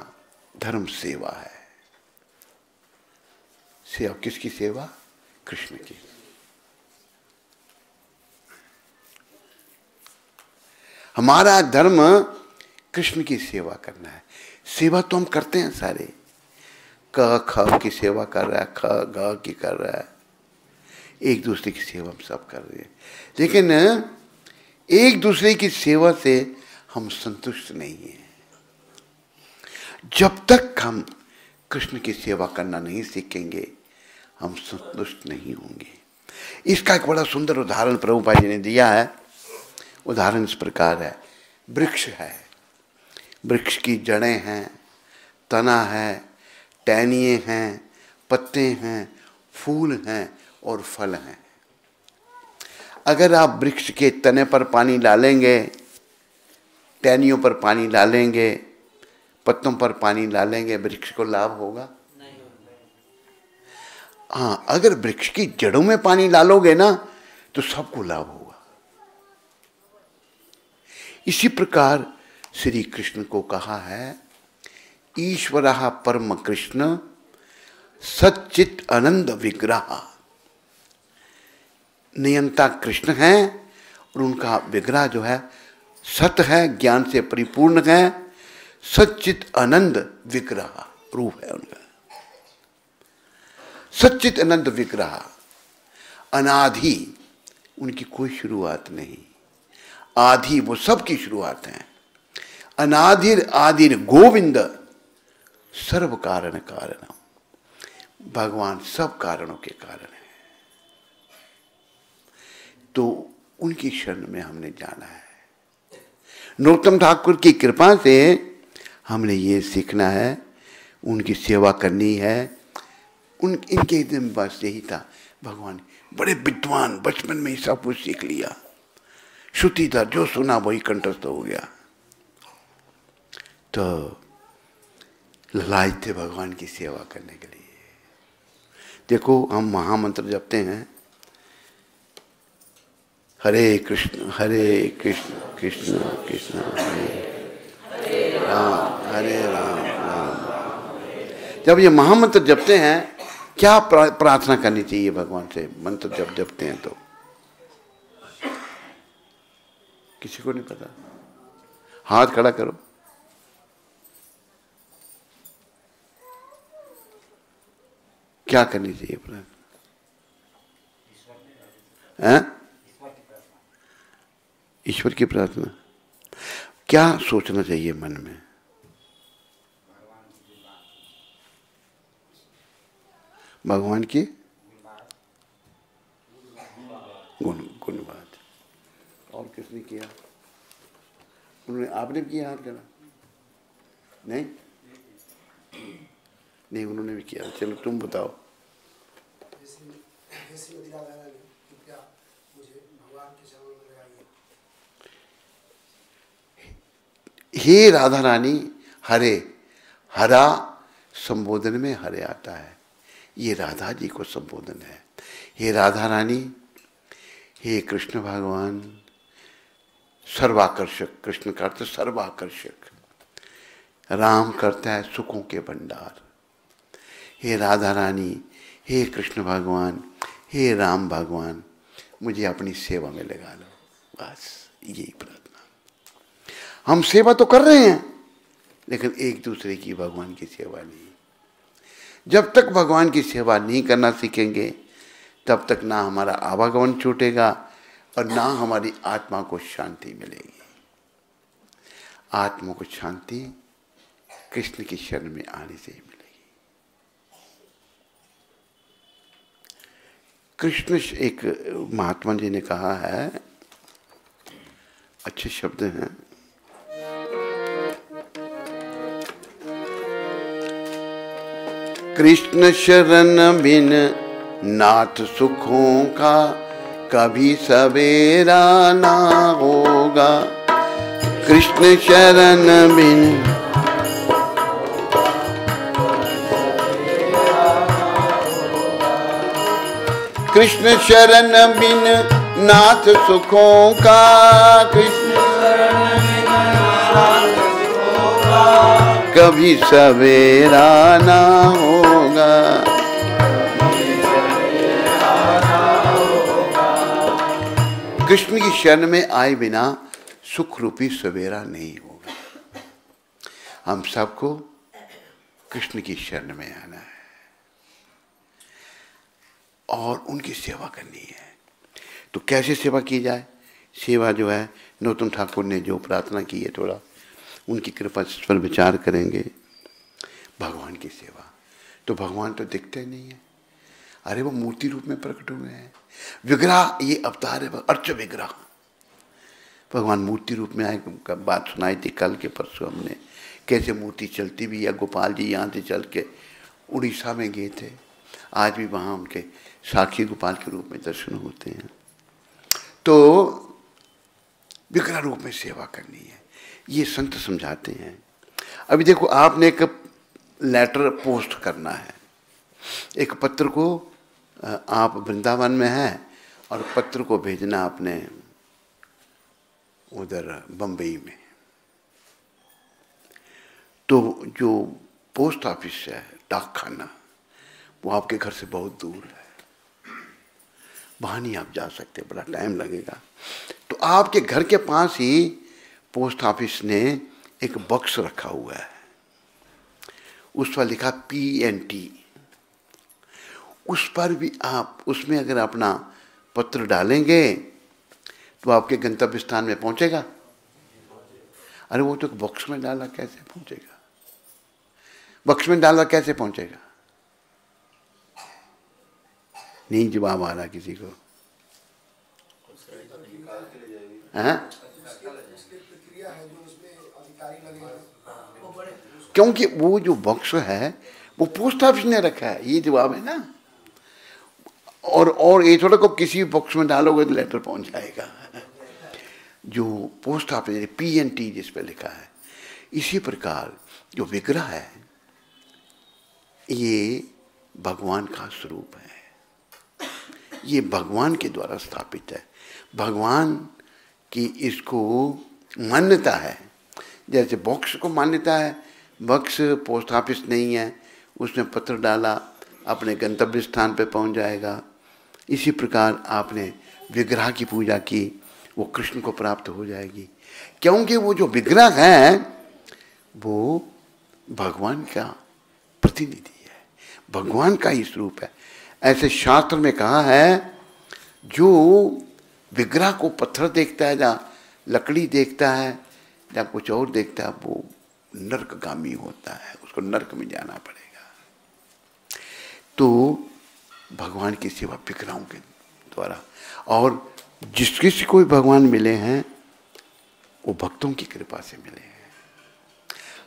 धर्म सेवा है। सेवा किसकी सेवा? कृष्ण की। हमारा धर्म कृष्ण की सेवा करना है। सेवा तो हम करते हैं सारे, क ख की सेवा कर रहा है, ख ग की कर रहा है, एक दूसरे की सेवा हम सब कर रहे हैं, लेकिन एक दूसरे की सेवा से हम संतुष्ट नहीं हैं। जब तक हम कृष्ण की सेवा करना नहीं सीखेंगे, हम संतुष्ट नहीं होंगे। इसका एक बड़ा सुंदर उदाहरण प्रभुपाद जी ने दिया है। उदाहरण इस प्रकार है, वृक्ष है, वृक्ष की जड़ें हैं, तना है, टहनियाँ हैं, पत्ते हैं, फूल हैं और फल हैं। अगर आप वृक्ष के तने पर पानी डालेंगे, टहनियों पर पानी डालेंगे, पत्तों पर पानी डालेंगे, वृक्ष को लाभ होगा? हाँ, अगर वृक्ष की जड़ों में पानी डालोगे ना तो सबको लाभ होगा। इसी प्रकार श्री कृष्ण को कहा है, ईश्वरः परम कृष्ण सच्चित आनंद विग्रह। नियंता कृष्ण है और उनका विग्रह जो है सत है, ज्ञान से परिपूर्ण है, सच्चित आनंद विग्रह रूप है उनका। सच्चित आनंद विग्रह, अनादि, उनकी कोई शुरुआत नहीं, आदि वो सबकी शुरुआत है। अनादिर आदिर गोविंद सर्व कारण कारणम, भगवान सब कारणों के कारण है। तो उनकी शरण में हमने जाना है। नरोत्तम ठाकुर की कृपा से हमने ये सीखना है, उनकी सेवा करनी है। इनके दिन बस यही था, भगवान बड़े विद्वान, बचपन में ही सब कुछ सीख लिया, श्रुतिधर जो सुना वही कंठस्थ हो गया। तो लायक थे भगवान की सेवा करने के लिए। देखो हम महामंत्र जपते हैं, हरे कृष्ण कृष्ण कृष्ण हरे राम राम। जब ये महामंत्र जपते हैं, क्या प्रार्थना करनी चाहिए भगवान से? मंत्र जब जपते हैं तो किसी को नहीं पता? हाथ खड़ा करो। क्या करनी चाहिए प्रार्थना? ईश्वर की प्रार्थना। क्या सोचना चाहिए मन में? भगवान की गुणवाद। और किसने किया? उन्होंने, आपने भी किया हाथ करा? नहीं नहीं, उन्होंने भी किया। चलो तुम बताओ। हे राधा रानी, हरे, हरा संबोधन में हरे आता है, ये राधा जी को संबोधन है। हे राधा रानी, हे कृष्ण भगवान सर्वाकर्षक, कृष्ण का अर्थ सर्वाकर्षक, राम करता है सुखों के भंडार। हे राधा रानी, हे कृष्ण भगवान, हे राम भगवान, मुझे अपनी सेवा में लगा लो। बस यही प्रार्थना। हम सेवा तो कर रहे हैं, लेकिन एक दूसरे की भगवान की सेवा नहीं। जब तक भगवान की सेवा नहीं करना सीखेंगे, तब तक ना हमारा आवागमन छूटेगा और ना हमारी आत्मा को शांति मिलेगी। आत्मा को शांति कृष्ण की शरण में आने से ही मिलेगी। कृष्ण, एक महात्मा जी ने कहा है, अच्छे शब्द हैं, कृष्ण शरण बिन नाथ सुखों का कभी सवेरा ना होगा। कृष्ण शरण बिन कृष्ण शरण बिन नाथ सुखों का, कृष्ण शरण बिन नाथ सुखों का कभी सवेरा ना होगा। कृष्ण की शरण में आए बिना सुख रूपी सवेरा नहीं होगा। हम सबको कृष्ण की शरण में आना है और उनकी सेवा करनी है। तो कैसे सेवा की जाए? सेवा जो है, नरोत्तम ठाकुर ने जो प्रार्थना की है, थोड़ा उनकी कृपा से इस पर विचार करेंगे। भगवान की सेवा, तो भगवान तो दिखते नहीं है, अरे वो मूर्ति रूप में प्रकट हुए हैं। विग्रह, ये अवतार है अर्च विग्रह। भगवान मूर्ति रूप में आए। बात सुनाई थी कल के परसों हमने, कैसे मूर्ति चलती भी है। गोपाल जी यहाँ से चल के उड़ीसा में गए थे, आज भी वहाँ उनके साक्षी गोपाल के रूप में दर्शन होते हैं। तो विग्रह रूप में सेवा करनी है, ये संत समझाते हैं। अभी देखो, आपने एक लेटर पोस्ट करना है, एक पत्र को, आप वृंदावन में हैं और पत्र को भेजना आपने उधर बम्बई में, तो जो पोस्ट ऑफिस है, डाकखाना, वो आपके घर से बहुत दूर है, वहाँ नहीं आप जा सकते, बड़ा टाइम लगेगा। तो आपके घर के पास ही पोस्ट ऑफिस ने एक बॉक्स रखा हुआ है, उस पर लिखा PNT। उस पर भी आप, उसमें अगर अपना पत्र डालेंगे तो आपके गंतव्य स्थान में पहुंचेगा। अरे वो तो बॉक्स में डाला, कैसे पहुंचेगा? बॉक्स में डाला कैसे पहुंचेगा? नहीं जवाब आ रहा किसी को। हाँ? क्योंकि वो जो बॉक्स है वो पोस्ट ऑफिस ने रखा है, ये जवाब है ना। और ये थोड़ा को किसी बॉक्स में डालोगे तो लेटर पहुंच जाएगा। जो पोस्ट ऑफिस PNT जिस पे लिखा है, इसी प्रकार जो विग्रह है ये भगवान का स्वरूप है, ये भगवान के द्वारा स्थापित है, भगवान की इसको मान्यता है। जैसे बॉक्स को मान्यता है, बॉक्स पोस्ट ऑफिस नहीं है, उसमें पत्र डाला अपने गंतव्य स्थान पे पहुंच जाएगा। इसी प्रकार आपने विग्रह की पूजा की, वो कृष्ण को प्राप्त हो जाएगी, क्योंकि वो जो विग्रह है वो भगवान का प्रतिनिधि है, भगवान का ही स्वरूप है। ऐसे शास्त्र में कहा है, जो विग्रह को पत्थर देखता है या लकड़ी देखता है या कुछ और देखता है, वो नरकगामी होता है, उसको नरक में जाना पड़ेगा। तो भगवान की सेवा विग्रहों के द्वारा, और जिस किसी को भी भगवान मिले हैं वो भक्तों की कृपा से मिले हैं।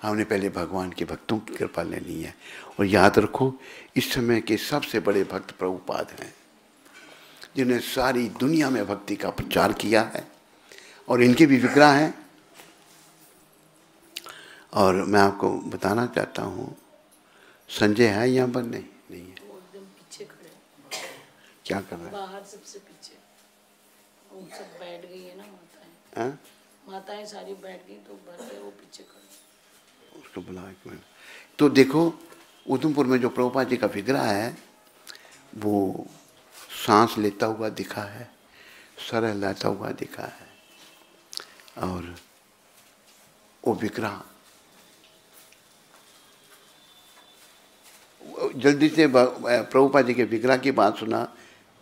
हमने पहले भगवान के भक्तों की कृपा लेनी है। और याद रखो, इस समय के सबसे बड़े भक्त प्रभुपाद हैं, जिन्हें सारी दुनिया में भक्ति का प्रचार किया है, और इनके भी विग्रह हैं। और मैं आपको बताना चाहता हूँ, संजय है यहाँ पर? नहीं है। वो एकदम पीछे खड़े, क्या कर रहे हैं? बाहर सबसे पीछे। वो सब बैठ गई है ना माताएं। हाँ? माताएं सारी बैठ गई तो भर के वो पीछे खड़े। उसको बुला एक मिनट। तो देखो, उधमपुर में जो प्रभुपाद जी का विग्रह है वो सांस लेता हुआ दिखा है, सर हिलाता हुआ दिखा है, और वो विग्रह जल्दी से प्रभुपाद जी के विग्रह की बात सुना।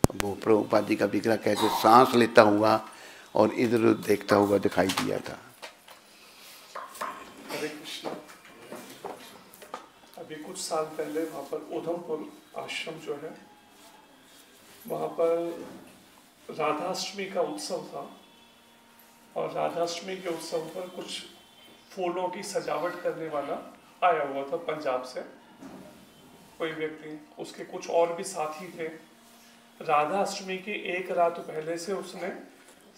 वो प्रभुपाद जी का विग्रह कैसे सांस लेता हुआ और इधर उधर देखता हुआ दिखाई दिया था। हरे कृष्ण। अभी कुछ साल पहले वहाँ पर उधमपुर आश्रम जो है, वहाँ पर राधाष्टमी का उत्सव था, और राधाष्टमी के उत्सव पर कुछ फूलों की सजावट करने वाला आया हुआ था पंजाब से कोई व्यक्ति, उसके कुछ और भी साथी थे। राधा अष्टमी की एक रात पहले से उसने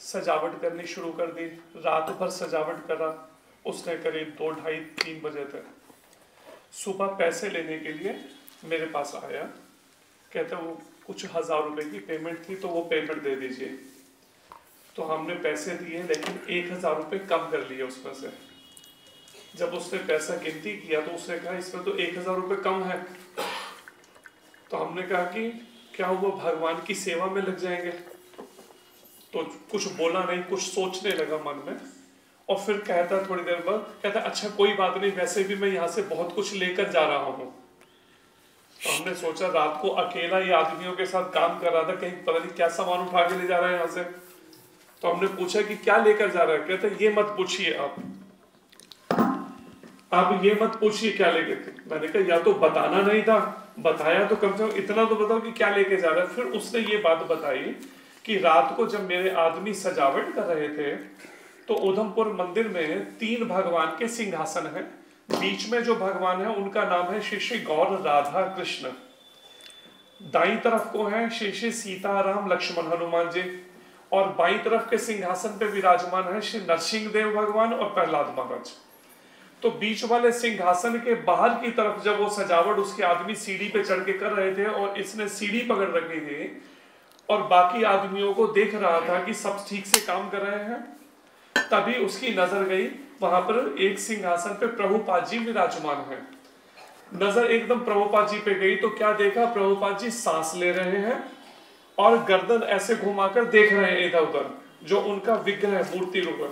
सजावट करनी शुरू कर दी, रात भर सजावट करा उसने, करीब 2, 2:30, 3 बजे तक। सुबह पैसे लेने के लिए मेरे पास आया, कहते वो कुछ 1000 रुपए की पेमेंट थी, तो वो पेमेंट दे दीजिए। तो हमने पैसे दिए, लेकिन 1000 रुपये कम कर लिए उसमें से। जब उसने पैसा गिनती किया तो उसने कहा इसमें तो 1000 रुपये कम है। तो हमने कहा कि क्या हुआ, भगवान की सेवा में लग जाएंगे? तो कुछ बोला नहीं, कुछ सोचने लगा मन में, और फिर कहता थोड़ी देर बाद, कहता अच्छा कोई बात नहीं, वैसे भी मैं यहाँ से बहुत कुछ लेकर जा रहा हूँ। तो हमने सोचा रात को अकेला ये आदमियों के साथ काम कर रहा था, कहीं पता नहीं क्या सामान उठा के ले जा रहा है यहाँ से। तो हमने पूछा कि क्या लेकर जा रहा है? कहते ये मत पूछिए, आप ये मत पूछिए क्या लेके थे। मैंने कहा या तो बताना नहीं था, बताया तो कम से कम इतना तो बताओ कि क्या लेके जा रहा है। फिर उसने ये बात बताई कि रात को जब मेरे आदमी सजावट कर रहे थे तो उधमपुर मंदिर में 3 भगवान के सिंहासन हैं, बीच में जो भगवान है उनका नाम है श्री श्री गौर राधा कृष्ण। दाईं तरफ को है श्री श्री सीता राम लक्ष्मण हनुमान जी, और बाईं तरफ के सिंहासन पे विराजमान है श्री नरसिंह देव भगवान और प्रहलाद महाराज। तो बीच वाले सिंहासन के बाहर की तरफ जब वो सजावट उसके आदमी सीढ़ी पे चढ़ के कर रहे थे और इसने सीढ़ी पकड़ रखी थी और बाकी आदमियों को देख रहा था कि सब ठीक से काम कर रहे हैं, तभी उसकी नजर गई वहां पर एक सिंहासन पे प्रभुपाद जी विराजमान है। नजर एकदम प्रभुपाद जी पे गई तो क्या देखा, प्रभुपाद जी सांस ले रहे हैं और गर्दन ऐसे घुमाकर देख रहे हैं इधर उधर, जो उनका विग्रह मूर्ति रूप है।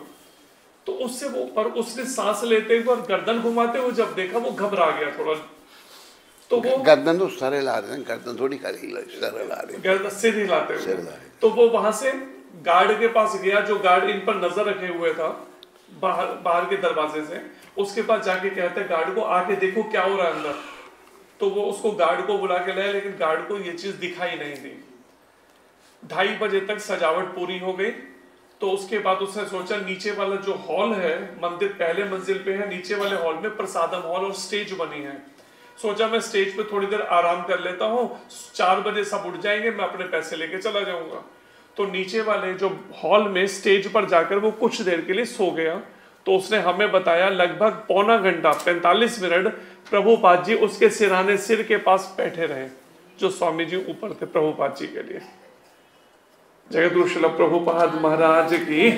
तो उससे वो पर उसने सांस लेते हुए और गर्दन घुमाते हुए जब देखा वो घबरा गया थोड़ा। तो वो गर्दन तो सर हिला रहे हैं, गर्दन थोड़ी खाली सर हिला रहे हैं, गर्दन सिर हिलाते हुए। तो वो वहां से गार्ड के पास गया, जो गार्ड इन पर नजर रखे हुए था बाहर के दरवाजे से, उसके पास जाके कहते गार्ड को आके देखो क्या हो रहा है अंदर। तो वो उसको गार्ड को बुला के लाया, लेकिन गार्ड को ये चीज दिखाई नहीं दी। 2:30 बजे तक सजावट पूरी हो गई। तो उसके बाद उसने सोचा नीचे वाला जो हॉल है, मंदिर पहले मंजिल पे है, नीचे वाले हॉल में प्रसादम हॉल और स्टेज बनी है। सोचा मैं स्टेज पे थोड़ी देर आराम कर लेता हूँ, 4 बजे सब उठ जाएंगे, मैं अपने पैसे लेके चला जाऊंगा। तो नीचे वाले जो हॉल में स्टेज पर जाकर वो कुछ देर के लिए सो गया। तो उसने हमें बताया लगभग पौना घंटा 45 मिनट प्रभुपाद जी उसके सिरहाने सिर के पास बैठे रहे, जो स्वामी जी ऊपर थे प्रभुपाद जी के लिए। जगतगुरु श्रील प्रभुपाद महाराज की।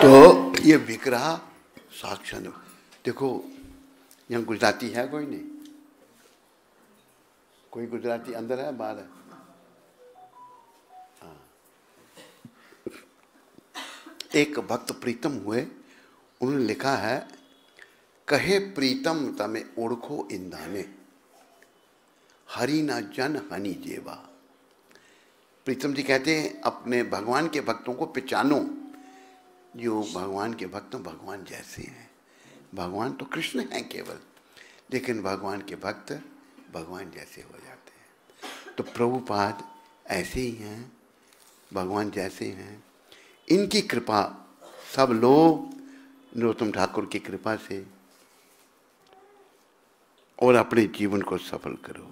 तो ये विग्रह साक्षात देखो, यहाँ गुजराती है कोई नहीं? कोई गुजराती अंदर है बाहर है? हाँ। एक भक्त प्रीतम हुए, उन्होंने लिखा है, कहे प्रीतम तमे ओढ़खो इंदाने, हरि ना जन हनि जेवा। प्रीतम जी कहते हैं अपने भगवान के भक्तों को पहचानो, जो भगवान के भक्त भगवान जैसे हैं। भगवान तो कृष्ण हैं केवल, लेकिन भगवान के भक्त भगवान जैसे हो जाते हैं। तो प्रभुपाद ऐसे ही हैं, भगवान जैसे हैं। इनकी कृपा सब लोग नरोत्तम ठाकुर की कृपा से और अपने जीवन को सफल करो।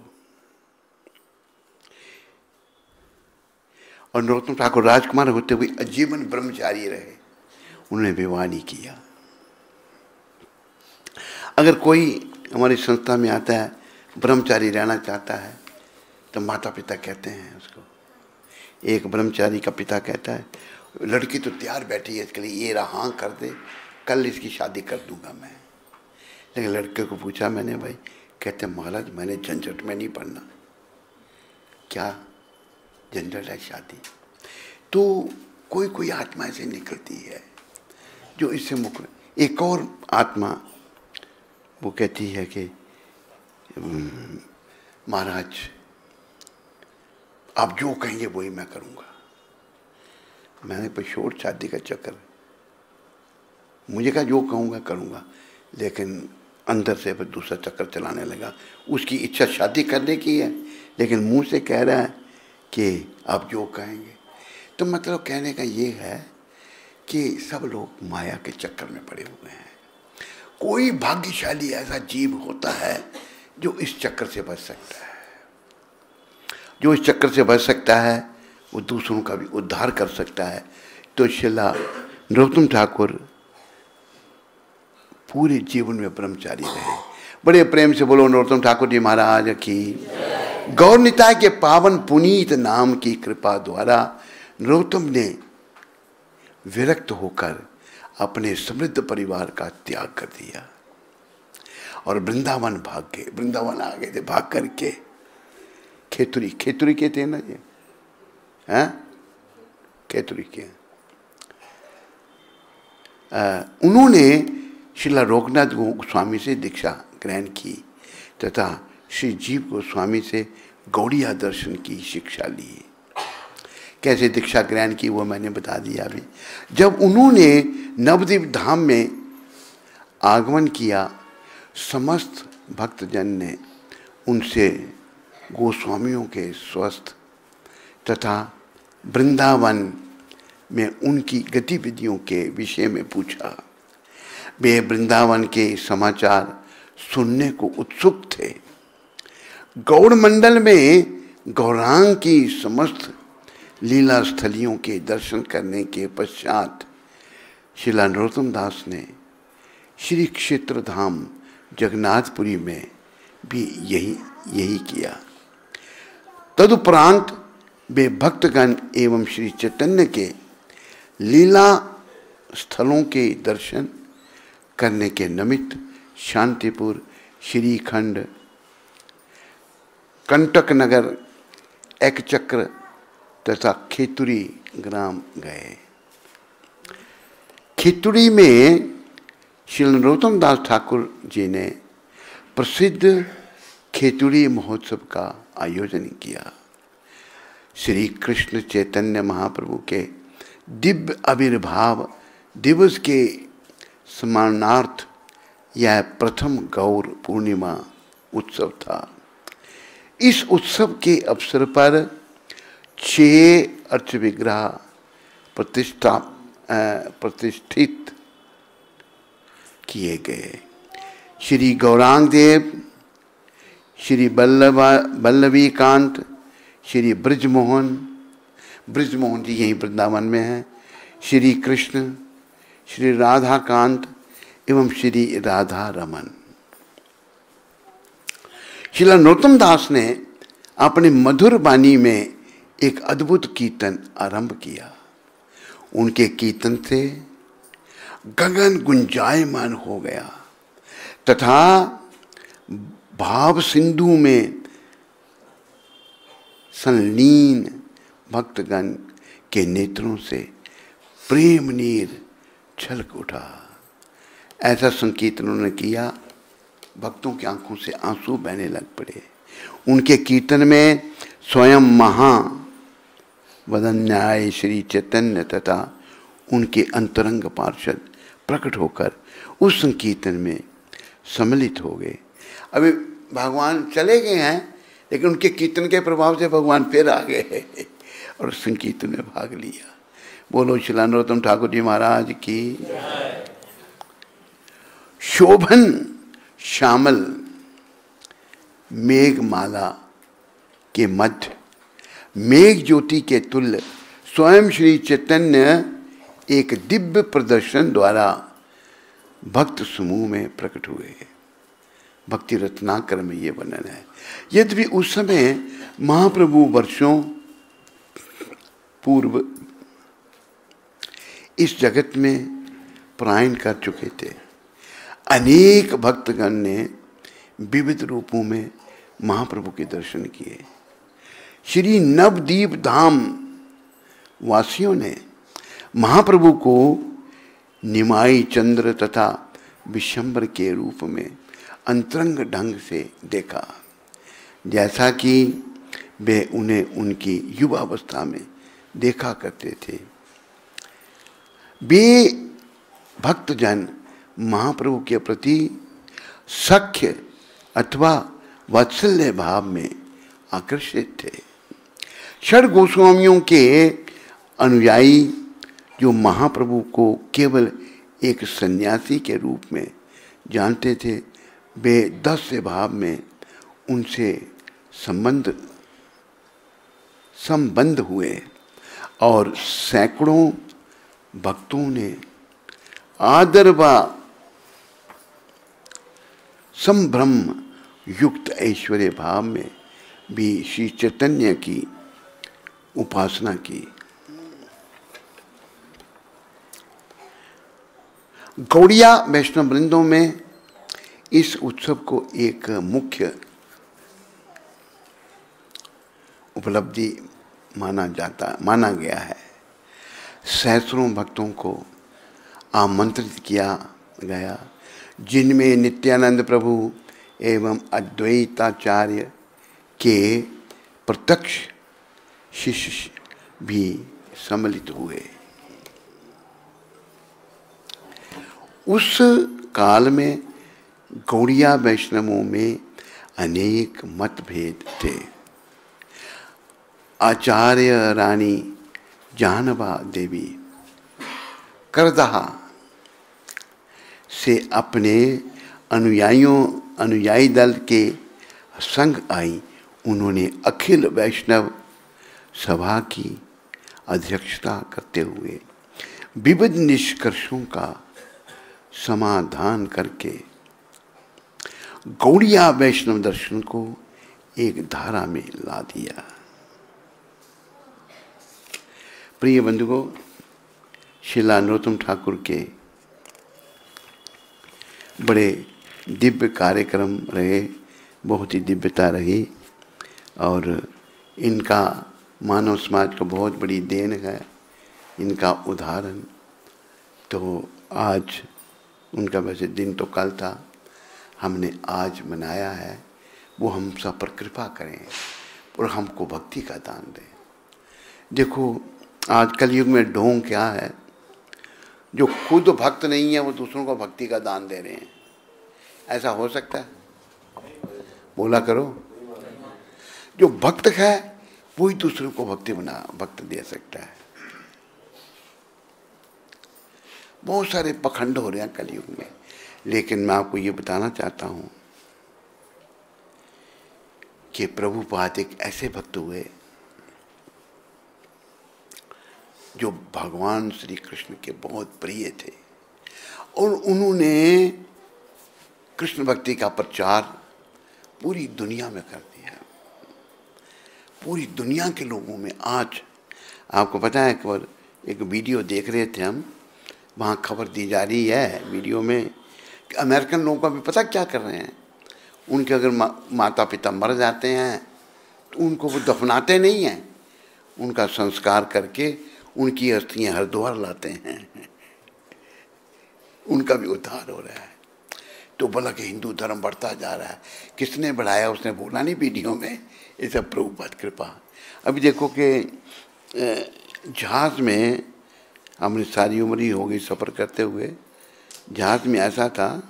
और नरोत्तम ठाकुर राजकुमार होते हुए आजीवन ब्रह्मचारी रहे, उन्होंने विवाह नहीं किया। अगर कोई हमारी संस्था में आता है ब्रह्मचारी रहना चाहता है तो माता पिता कहते हैं उसको, एक ब्रह्मचारी का पिता कहता है लड़की तो तैयार बैठी है इसके लिए, ये रहा हाँ कर दे, कल इसकी शादी कर दूंगा मैं। लेकिन लड़के को पूछा मैंने, भाई, कहते महाराज मैंने झंझट में नहीं पड़ना। क्या झंझट है शादी? तो कोई कोई आत्मा ऐसे निकलती है जो इससे मुक्त। एक और आत्मा वो कहती है कि महाराज आप जो कहेंगे वही मैं करूंगा। मैंने पर शोर शादी का चक्कर, मुझे कहा जो कहूँगा करूँगा, लेकिन अंदर से फिर दूसरा चक्कर चलाने लगा। उसकी इच्छा शादी करने की है, लेकिन मुंह से कह रहा है कि आप जो कहेंगे। तो मतलब कहने का ये है कि सब लोग माया के चक्कर में पड़े हुए हैं। कोई भाग्यशाली ऐसा जीव होता है जो इस चक्कर से बच सकता है। जो इस चक्कर से बच सकता है वो दूसरों का भी उद्धार कर सकता है। तो शिला नरोत्तम ठाकुर पूरे जीवन में ब्रह्मचारी रहे। बड़े प्रेम से बोलो नरोत्तम ठाकुर जी महाराज की। गौर निताय के पावन पुनीत नाम की कृपा द्वारा नरोत्तम ने विरक्त होकर अपने समृद्ध परिवार का त्याग कर दिया और वृंदावन भाग गए। वृंदावन आ गए थे भाग करके। खेतुरी, खेतुरी के थे ना ये, हैं? खेतुरी के। उन्होंने श्रीला रघुनाथ गोस्वामी से दीक्षा ग्रहण की तथा श्री जीव गोस्वामी से गौड़िया दर्शन की शिक्षा ली। कैसे दीक्षा ग्रहण की वो मैंने बता दिया अभी। जब उन्होंने नवद्वीप धाम में आगमन किया, समस्त भक्तजन ने उनसे गोस्वामियों के स्वस्थ तथा वृंदावन में उनकी गतिविधियों के विषय में पूछा। वे वृंदावन के समाचार सुनने को उत्सुक थे। गौड़ मंडल में गौरांग की समस्त लीला स्थलियों के दर्शन करने के पश्चात श्रील नरोत्तम दास ने श्री क्षेत्र धाम जगन्नाथपुरी में भी यही किया। तदुपरांत वे भक्तगण एवं श्री चैतन्य के लीला स्थलों के दर्शन करने के निमित्त शांतिपुर, श्रीखंड, कंटक नगर, एकचक्र तथा खेतुरी ग्राम गए। खेतुरी में श्री नरोत्तम दास ठाकुर जी ने प्रसिद्ध खेतुरी महोत्सव का आयोजन किया। श्री कृष्ण चैतन्य महाप्रभु के दिव्य आविर्भाव दिवस के स्मरणार्थ यह प्रथम गौर पूर्णिमा उत्सव था। इस उत्सव के अवसर पर 6 अर्च विग्रह प्रतिष्ठित किए गए। श्री गौरांग देव, श्री वल्लभी कांत, श्री ब्रजमोहन जी यहीं वृंदावन में हैं, श्री कृष्ण, श्री राधा कांत एवं श्री राधा रमन। श्रील नरोत्तम दास ने अपने मधुर वाणी में एक अद्भुत कीर्तन आरंभ किया। उनके कीर्तन से गगन गुंजायमान हो गया तथा भाव सिंधु में संलीन भक्तगण के नेत्रों से प्रेम नीर छलक उठा। ऐसा संकीर्तन उन्होंने किया, भक्तों की आंखों से आंसू बहने लग पड़े। उनके कीर्तन में स्वयं महावदन्याय श्री चैतन्य तथा उनके अंतरंग पार्षद प्रकट होकर उस संकीर्तन में सम्मिलित हो गए। अभी भगवान चले गए हैं, लेकिन उनके कीर्तन के प्रभाव से भगवान फिर आ गए और संकीर्तन में भाग लिया। बोलो श्रील नरोत्तम ठाकुर जी महाराज की। शोभन श्यामल मेघमाला के मध्य मेघ ज्योति के तुल्य स्वयं श्री चैतन्य एक दिव्य प्रदर्शन द्वारा भक्त समूह में प्रकट हुए। भक्ति रत्नाकर में ये वर्णन है। यद्यपि उस समय महाप्रभु वर्षों पूर्व इस जगत में पलायन कर चुके थे। अनेक भक्तगण ने विविध रूपों में महाप्रभु के दर्शन किए। श्री नवदीप धाम वासियों ने महाप्रभु को निमाई चंद्र तथा विशंबर के रूप में अंतरंग ढंग से देखा, जैसा कि वे उन्हें उनकी युवावस्था में देखा करते थे। वे भक्तजन महाप्रभु के प्रति सख्य अथवा वात्सल्य भाव में आकर्षित थे। षड गोस्वामियों के अनुयायी जो महाप्रभु को केवल एक सन्यासी के रूप में जानते थे, वे दास्य भाव में उनसे संबंध हुए और सैकड़ों भक्तों ने आदर व संभ्रम युक्त ऐश्वर्य भाव में भी श्री चैतन्य की उपासना की। गौड़िया वैष्णव वृंदों में इस उत्सव को एक मुख्य उपलब्धि माना गया है। सहस्रों भक्तों को आमंत्रित किया गया, जिनमें नित्यानंद प्रभु एवं अद्वैताचार्य के प्रत्यक्ष शिष्य भी सम्मिलित हुए। उस काल में गौड़िया वैष्णवों में अनेक मतभेद थे। आचार्य रानी जानवा देवी करदहा से अपने अनुयायी दल के संग आई उन्होंने अखिल वैष्णव सभा की अध्यक्षता करते हुए विविध निष्कर्षों का समाधान करके गौड़िया वैष्णव दर्शन को एक धारा में ला दिया। प्रिय बंधुओं, श्रीला नरोत्तम ठाकुर के बड़े दिव्य कार्यक्रम रहे, बहुत ही दिव्यता रही और इनका मानव समाज को बहुत बड़ी देन है, इनका उदाहरण। तो आज उनका वैसे दिन तो कल था, हमने आज मनाया है, वो हम सब पर कृपा करें और हमको भक्ति का दान दें। देखो आज कलयुग में ढोंग क्या है, जो खुद भक्त नहीं है वो दूसरों को भक्ति का दान दे रहे हैं। ऐसा हो सकता है? बोला करो। जो भक्त है वही दूसरों को भक्त दे सकता है। बहुत सारे पखंड हो रहे हैं कलयुग में, लेकिन मैं आपको ये बताना चाहता हूं कि प्रभुपाद एक ऐसे भक्त हुए जो भगवान श्री कृष्ण के बहुत प्रिय थे और उन्होंने कृष्ण भक्ति का प्रचार पूरी दुनिया में कर दिया। पूरी दुनिया के लोगों में आज आपको पता है, एक वीडियो देख रहे थे हम, वहाँ खबर दी जा रही है वीडियो में कि अमेरिकन लोगों का भी पता क्या कर रहे हैं, उनके अगर माता पिता मर जाते हैं तो उनको वो दफनाते नहीं हैं, उनका संस्कार करके उनकी अस्थियां हरिद्वार लाते हैं। उनका भी उद्धार हो रहा है। तो बोला कि हिंदू धर्म बढ़ता जा रहा है। किसने बढ़ाया? उसने बोला नहीं वीडियो में, ये सब प्रभुपाद कृपा। अभी देखो कि जहाज़ में हमने सारी उम्र ही हो गई सफ़र करते हुए, जहाज़ में ऐसा था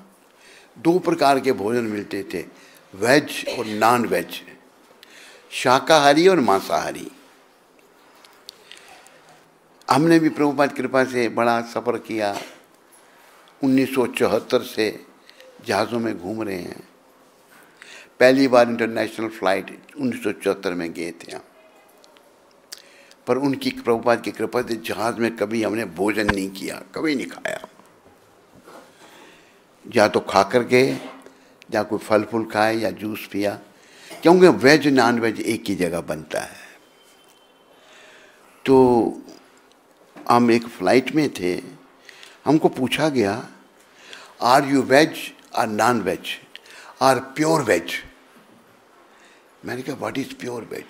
2 प्रकार के भोजन मिलते थे, वेज और नॉन वेज, शाकाहारी और मांसाहारी। हमने भी प्रभुपाद कृपा से बड़ा सफ़र किया, 1974 से जहाज़ों में घूम रहे हैं। पहली बार इंटरनेशनल फ़्लाइट 1974 में गए थे हम, पर उनकी प्रभुपाद की कृपा से जहाज़ में कभी हमने भोजन नहीं किया, कभी नहीं खाया। या तो खा कर गए या कोई फल फूल खाए या जूस पिया, क्योंकि वेज नॉन वेज एक ही जगह बनता है। तो हम एक फ़्लाइट में थे, हमको पूछा गया आर यू वेज और नॉन वेज और प्योर वेज। मैंने कहा व्हाट इज़ प्योर वेज?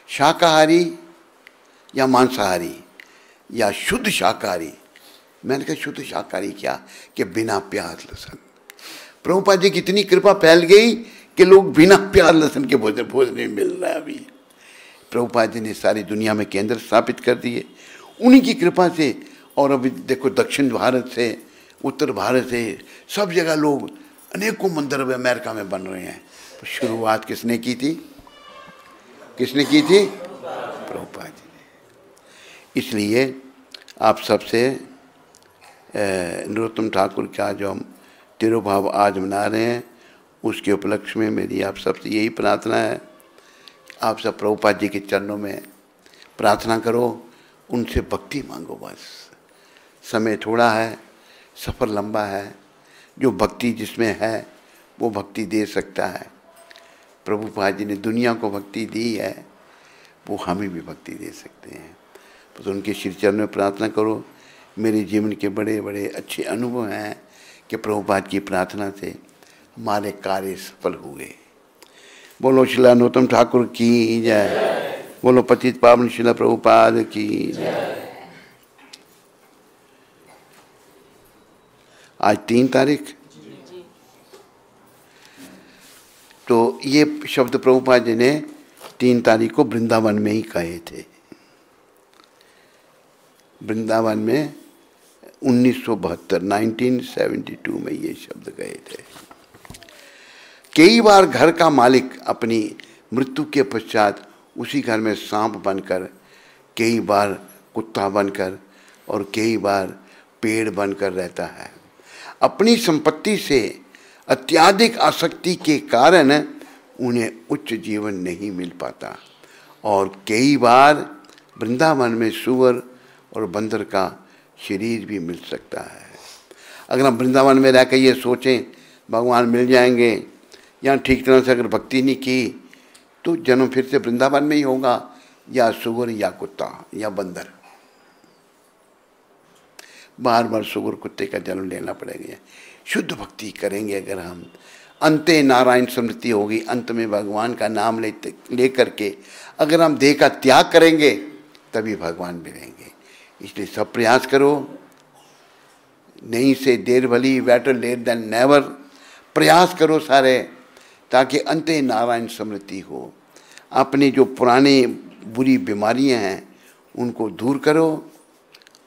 शाकाहारी या मांसाहारी या शुद्ध शाकाहारी? मैंने कहा शुद्ध शाकाहारी क्या कि बिना प्याज लहसुन। प्रभुपाद जी की इतनी कृपा फैल गई कि लोग बिना प्याज लहसुन के भोजन में मिल रहा है। अभी प्रभुपाद जी ने सारी दुनिया में केंद्र स्थापित कर दिए उन्हीं की कृपा से। और अभी देखो दक्षिण भारत से, उत्तर भारत से, सब जगह लोग, अनेकों मंदिर अमेरिका में बन रहे हैं। तो शुरुआत किसने की थी? किसने की थी? प्रभुपाद जी ने। इसलिए आप सबसे नरोत्तम ठाकुर का जो हम तिरुभाव आज मना रहे हैं, उसके उपलक्ष्य में मेरी आप सबसे यही प्रार्थना है, आप सब प्रभुपाद जी के चरणों में प्रार्थना करो, उनसे भक्ति मांगो। बस समय थोड़ा है, सफ़र लंबा है, जो भक्ति जिसमें है वो भक्ति दे सकता है। प्रभुपाद जी ने दुनिया को भक्ति दी है, वो हमें भी भक्ति दे सकते हैं। तो उनके श्री चरण में प्रार्थना करो। मेरे जीवन के बड़े बड़े अच्छे अनुभव हैं कि प्रभुपाद की प्रार्थना से हमारे कार्य सफल हुए। बोलो श्रीला नरोत्तम ठाकुर की जय। बोलो पतित पावन श्रीला प्रभुपाद की जय। आज 3 तारीख, तो ये शब्द प्रभुपाद जी ने 3 तारीख को वृंदावन में ही कहे थे। वृंदावन में 1972 में ये शब्द कहे थे। कई बार घर का मालिक अपनी मृत्यु के पश्चात उसी घर में सांप बनकर, कई बार कुत्ता बनकर और कई बार पेड़ बनकर रहता है। अपनी संपत्ति से अत्यधिक आसक्ति के कारण उन्हें उच्च जीवन नहीं मिल पाता। और कई बार वृंदावन में सूअर और बंदर का शरीर भी मिल सकता है। अगर हम वृंदावन में रहकर ये सोचें भगवान मिल जाएंगे, या ठीक तरह से अगर भक्ति नहीं की तो जन्म फिर से वृंदावन में ही होगा, या सूअर या कुत्ता या बंदर। बार बार सूअर कुत्ते का जन्म लेना पड़ेगा। शुद्ध भक्ति करेंगे अगर हम, अंते नारायण स्मृति होगी, अंत में भगवान का नाम ले करके अगर हम देह का त्याग करेंगे तभी भगवान मिलेंगे। इसलिए सब प्रयास करो, नहीं से देर भली, बेटर लेट देन नेवर। प्रयास करो सारे, ताकि अंते नारायण स्मृति हो। अपनी जो पुरानी बुरी बीमारियां हैं उनको दूर करो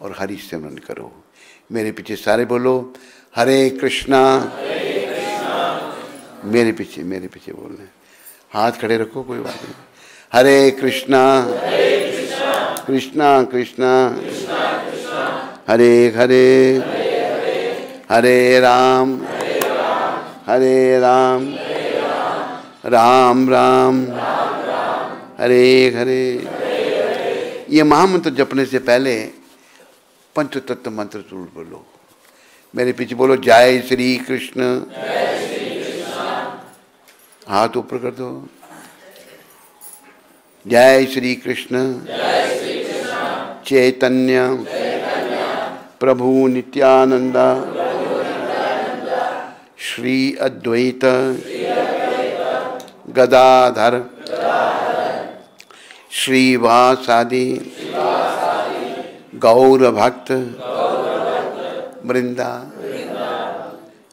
और हरि सिमरन करो। मेरे पीछे सारे बोलो हरे कृष्णा। मेरे पीछे बोल रहे हैं, हाथ खड़े रखो, कोई बात नहीं। हरे कृष्णा कृष्णा कृष्णा हरे हरे, हरे राम राम राम हरे हरे। ये महामंत्र जपने से पहले पंचतत्व मंत्र जरूर बोलो। मेरे पीछे बोलो जय श्री कृष्ण। हाथ ऊपर कर दो। जय श्री कृष्ण चैतन्य प्रभु नित्यानंद श्री अद्वैत गदाधर श्रीवासादि गौर भक्त वृंदा।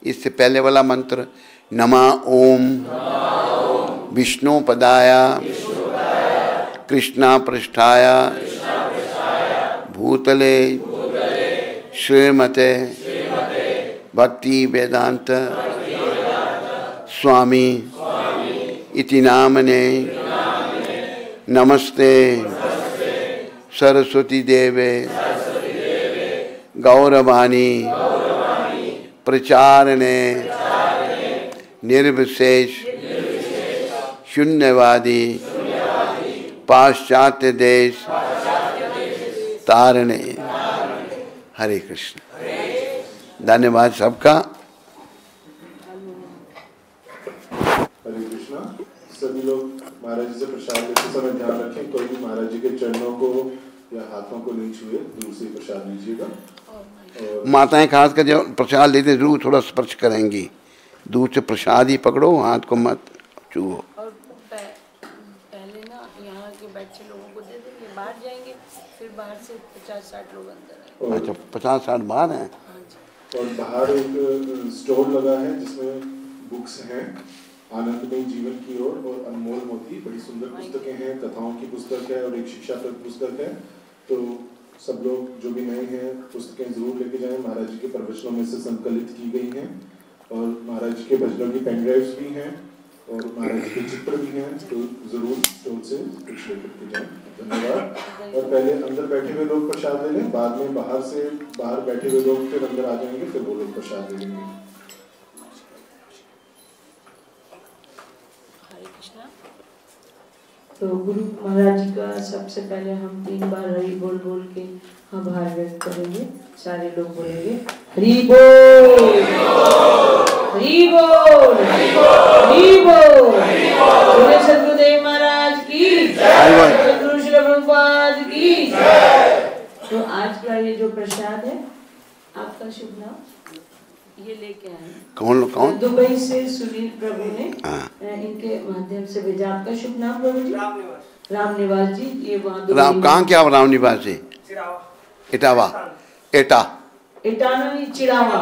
इससे पहले वाला मंत्र नमा ओम विष्णु पदाय कृष्णा पृष्ठाय भूतले श्रीमते भक्ति वेदांत स्वामी इति नामने नमस्ते सरस्वती देवे गौरवाणी प्रचारणे निर्विशेष शून्यवादी पाश्चात्य देश तारणे। हरे कृष्ण। धन्यवाद सबका। हरे कृष्णा। सभी लोग महाराज जी से प्रसाद लेते समय ध्यान रखें, कोई भी महाराज जी के चरणों को या हाथों को नहीं छुए, दूर से प्रसाद लीजिएगा। माताएं खास कर जब प्रसाद लेते जरूर थोड़ा स्पर्श करेंगी, दूर से प्रसाद ही पकड़ो, हाथ को मत छुओ। और पहले ना यहाँ के बैठे लोगों को दे देंगे, बाहर जाएंगे, फिर बाहर से 50-60 लोग अंदर आएंगे। अच्छा 50-60 बाहर हैं। और बाहर एक स्टोर लगा है जिसमें बुक्स हैं, आनंदमय जीवन की ओर और अनमोल मोती, बड़ी सुंदर पुस्तकें हैं, कथाओं की पुस्तक है और एक शिक्षाप्रद पुस्तक है। तो सब लोग जो भी नए हैं पुस्तकें जरूर लेके जाएं। महाराज जी के प्रवचनों में से संकलित की गई हैं और महाराज जी के भजनों की पेन ड्राइव्स भी हैं और महाराज जी के चित्र भी हैं, तो जरूर स्टोर से कुछ लेकर के जाएं। धन्यवाद। और पहले अंदर बैठे हुए लोग प्रसाद ले लें, बाद में बाहर बैठे हुए लोग फिर अंदर आ जाएंगे, फिर वो लोग प्रसाद ले लेंगे। तो गुरु महाराज जी का सबसे पहले हम 3 बार हरि बोल बोल के आभार व्यक्त करेंगे। सारे लोग बोलेंगे हरि बोल हरि बोल हरि बोल। बोले सद्गुरुदेव महाराज की जय, सद्गुरु श्री प्रभुपाद की जय। तो आज का ये जो प्रसाद है, आपका शुभ नाम? ये लेके आए कौन? दुबई से सुनील प्रभु ने इनके माध्यम से भेजा। आपका शुभ नाम प्रभु जी? राम निवास जी। ये वहाँ राम कहाँ क्या राम निवास जी? इटावा। इटावा नहीं, चिड़ावा।